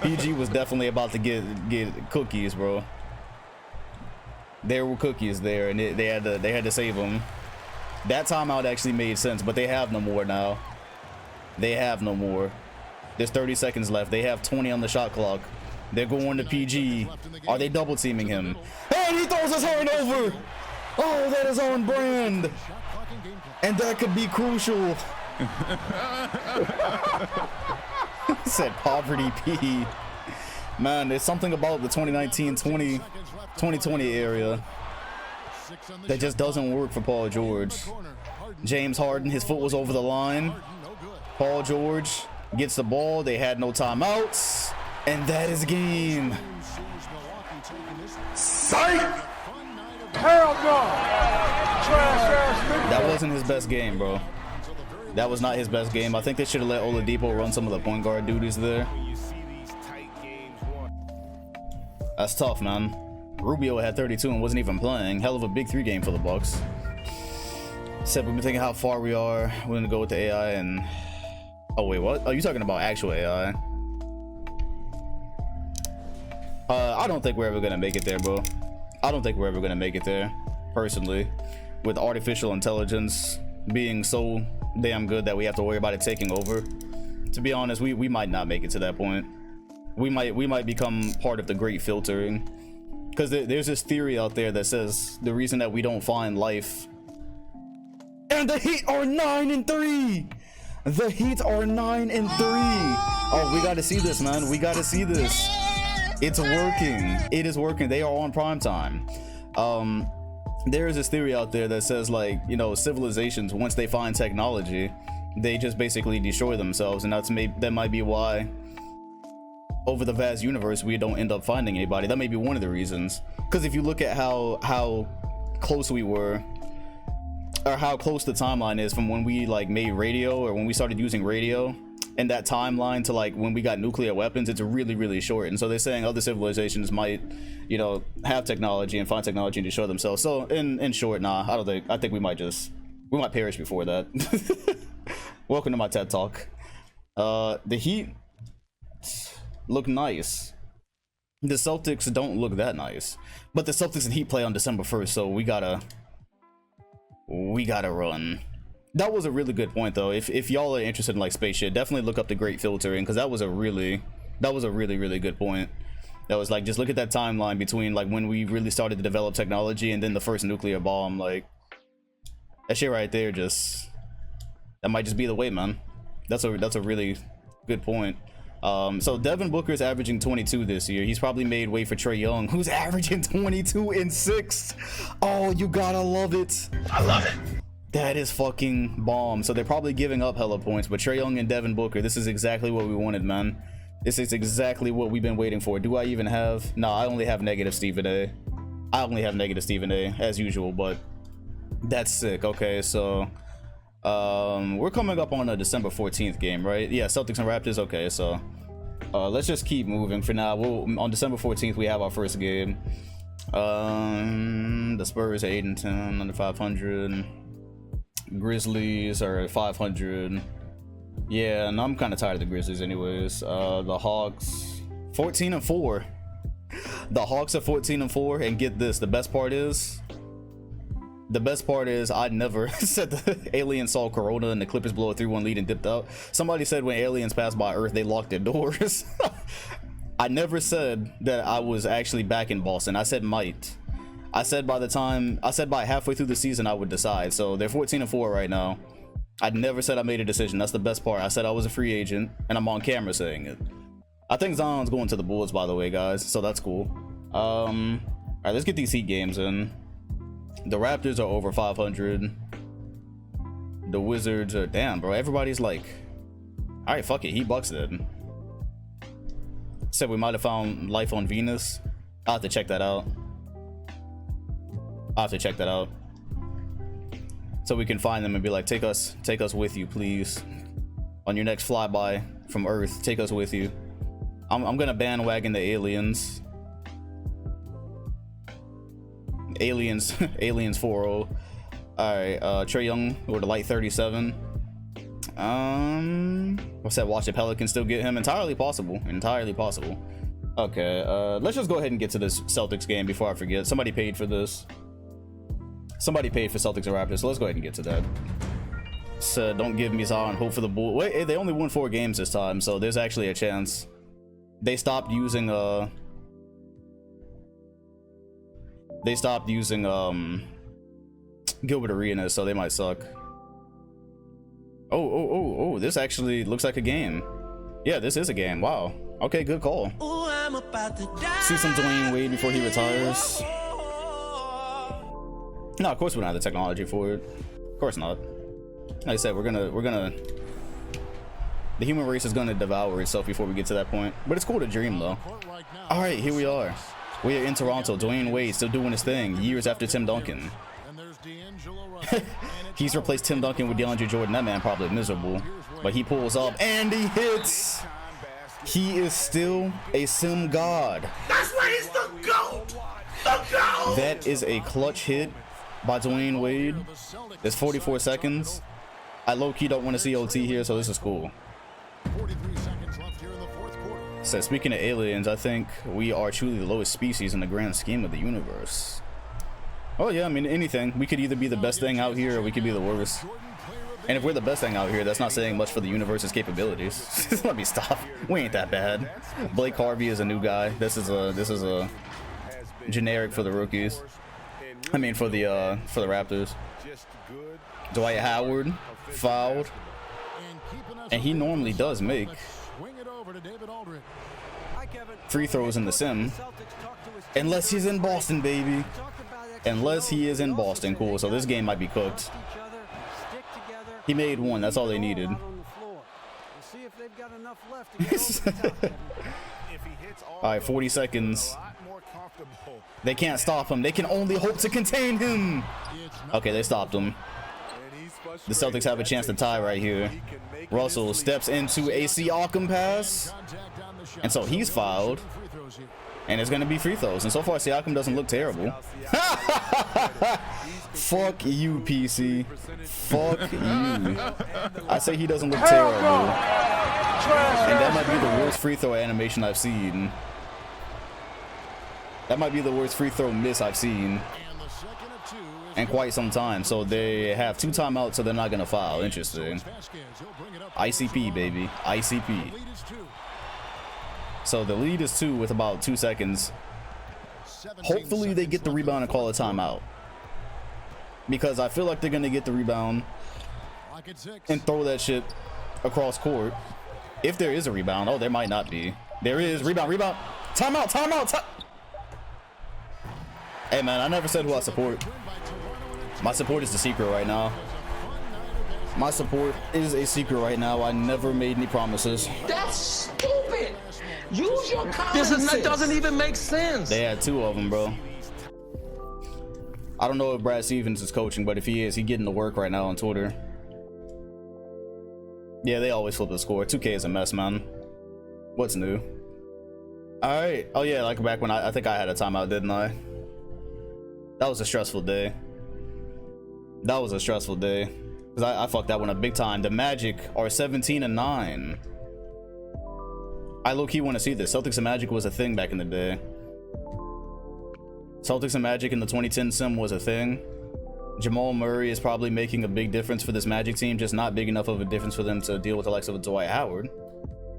PG was definitely about to get cookies, bro. There were cookies there, and they had to save them. That timeout actually made sense, but they have no more now. They have no more. There's 30 seconds left. They have 20 on the shot clock. They're going to PG. Are they double teaming him? And he throws his horn over. Oh, that is on brand. And that could be crucial. Said Poverty P. Man, there's something about the 2019-2020 area that just doesn't work for Paul George. James Harden, his foot was over the line. Paul George gets the ball. They had no timeouts. And that is game. Psych! Hell no! That wasn't his best game, bro. That was not his best game. I think they should have let Oladipo run some of the point guard duties there. That's tough, man. Rubio had 32 and wasn't even playing. Hell of a big 3 game for the Bucks. Except we've been thinking how far we are. We're gonna go with the AI and... Oh wait, what? Oh, you talking about actual AI? I don't think we're ever gonna make it there, bro. I don't think we're ever gonna make it there, personally. With artificial intelligence being so damn good that we have to worry about it taking over. To be honest, we might not make it to that point. We might become part of the great filtering, because there's this theory out there that says the reason that we don't find life. And the Heat are 9-3. The Heat are 9-3. Oh, we got to see this, man. We got to see this. It's working. It is working. They are on prime time. There is this theory out there that says, like, you know, civilizations, once they find technology, they just basically destroy themselves, and that might be why over the vast universe we don't end up finding anybody. That may be one of the reasons, because if you look at how close we were, or how close the timeline is from when we like made radio, or when we started using radio, and that timeline to like when we got nuclear weapons, it's really, really short. And so they're saying other civilizations might, you know, have technology and find technology and destroy themselves. So in short, nah, I think we might perish before that. Welcome to my TED Talk. The Heat look nice. The Celtics don't look that nice, but the Celtics and Heat play on December 1st, so we gotta run. That was a really good point, though. If y'all are interested in like space shit, definitely look up the Great Filtering, because that was a really good point. That was like, just look at that timeline between like when we really started to develop technology and then the first nuclear bomb. Like, that shit right there, that might just be the way, man. That's a really good point. So Devin Booker's averaging 22 this year. He's probably made way for Trae Young, who's averaging 22 and 6. Oh, you gotta love it. I love it. That is fucking bomb. So they're probably giving up hella points, but Trae Young and Devin Booker, this is exactly what we wanted, man. This is exactly what we've been waiting for. Do I even have... No, I only have negative Stephen A. I only have negative Stephen A, as usual, but That's sick. Okay, so we're coming up on a December 14th game, right? Yeah, Celtics and Raptors. Okay, so let's just keep moving for now. On December 14th we have our first game. The Spurs are 8-10, under 500. Grizzlies are 500. Yeah, and I'm kind of tired of the Grizzlies anyways. The Hawks 14-4. The Hawks are 14-4, and get this, the best part is I never said the aliens saw Corona and the Clippers blow a 3-1 lead and dipped out. Somebody said when aliens passed by Earth, they locked their doors. I never said that I was actually back in Boston. I said might. I said by halfway through the season I would decide. So they're 14-4 right now. I never said I made a decision. That's the best part. I said I was a free agent, and I'm on camera saying it. I think Zion's going to the Bulls, by the way, guys. So that's cool. All right, let's get these Heat games in. The Raptors are over 500. The Wizards are, damn, bro. Everybody's like, all right, fuck it. Heat Bucks then. Said we might have found life on Venus. I'll have to check that out. So we can find them and be like, take us with you, please. On your next flyby from Earth, take us with you. I'm gonna bandwagon the aliens. Aliens 4-0. All right, Trae Young with a light 37. What's that? Watch the Pelicans still get him. Entirely possible. Okay, let's just go ahead and get to this Celtics game before I forget. Somebody paid for this. Somebody paid for Celtics and Raptors, so let's go ahead and get to that. So don't give me Zion hope for the Bulls. Wait, they only won 4 games this time, so there's actually a chance. They stopped using Gilbert Arenas, so they might suck. Oh, this actually looks like a game. Yeah, this is a game. Wow. Okay, good call. See some Dwayne Wade before he retires. No, of course we don't have the technology for it. Of course not. Like I said, we're gonna the human race is gonna devour itself before we get to that point. But it's cool to dream though. All right, here we are. We are in Toronto. Dwayne Wade still doing his thing years after Tim Duncan. He's replaced Tim Duncan with DeAndre Jordan. That man probably miserable, but he pulls up and he hits. He is still a sim god. That's why he's the GOAT. The GOAT. That is a clutch hit by Dwayne Wade. There's 44 seconds. I low-key don't want to see OT here, so this is cool. 43 seconds left here in the fourth quarter. So speaking of aliens, I think we are truly the lowest species in the grand scheme of the universe. Oh yeah, I mean anything. We could either be the best thing out here or we could be the worst. And if we're the best thing out here, that's not saying much for the universe's capabilities. Let me stop. We ain't that bad. Blake Harvey is a new guy. This is a generic for the rookies. I mean for the Raptors. Dwight Howard fouled, and he normally does make free throws in the sim, unless he's in Boston, baby. Unless he is in Boston. Cool, so this game might be cooked. He made one, that's all they needed. Alright, 40 seconds. They can't stop him. They can only hope to contain him. Okay, they stopped him. The Celtics have a chance to tie right here. Russell steps into a Siakam pass, and so he's fouled, and it's going to be free throws. And so far, Siakam doesn't look terrible. Fuck you, PC. Fuck you. I say he doesn't look terrible. And that might be the worst free throw animation I've seen. That might be the worst free throw miss I've seen in quite some time. So they have 2 timeouts, so they're not gonna foul. Interesting. ICP, baby. ICP. So the lead is 2 with about 2 seconds. Hopefully they get the rebound and call a timeout, because I feel like they're gonna get the rebound and throw that shit across court. If there is a rebound. Oh, there might not be. There is. Rebound. Timeout. Hey man, I never said who I support. My support is the secret right now. My support is a secret right now. I never made any promises. That's stupid. Use your common sense. That doesn't even make sense. They had 2 of them, bro. I don't know if Brad Stevens is coaching, but if he is, he getting to work right now on Twitter. Yeah, they always flip the score. 2K is a mess, man. What's new? All right. Oh yeah, like back when I think I had a timeout, didn't I? That was a stressful day. That was a stressful day. Cause I fucked that one up big time. The Magic are 17-9. I low-key want to see this. Celtics and Magic was a thing back in the day. Celtics and Magic in the 2010 sim was a thing. Jamal Murray is probably making a big difference for this Magic team, just not big enough of a difference for them to deal with the likes of Dwight Howard.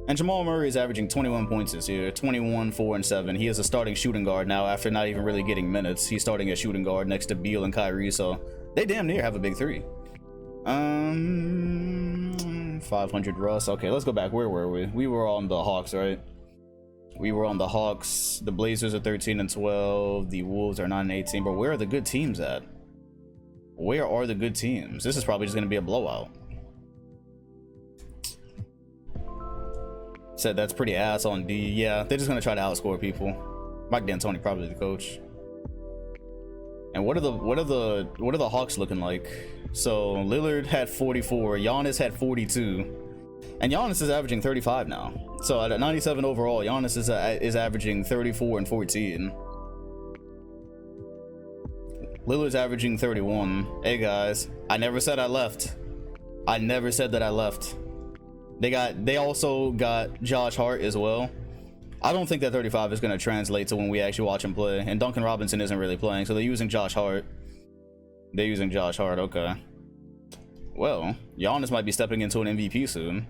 And Jamal Murray is averaging 21 points this year, 21, 4, and 7. He is a starting shooting guard now after not even really getting minutes. He's starting a shooting guard next to Beal and Kyrie, so they damn near have a big three. 500 Russ. Okay, let's go back. Where were we? We were on the Hawks, right? We were on the Hawks. The Blazers are 13-12. The Wolves are 9-18. But where are the good teams at? Where are the good teams? This is probably just going to be a blowout. Said that's pretty ass on D. Yeah, they're just going to try to outscore people. Mike D'Antoni probably the coach. And what are the Hawks looking like? So Lillard had 44, Giannis had 42, and Giannis is averaging 35 now. So at 97 overall, Giannis is averaging 34 and 14. Lillard's averaging 31. Hey guys, I never said I left. I never said that I left. They also got Josh Hart as well. I don't think that 35 is going to translate to when we actually watch him play. And Duncan Robinson isn't really playing, so they're using Josh Hart. They're using Josh Hart, okay. Well, Giannis might be stepping into an MVP soon.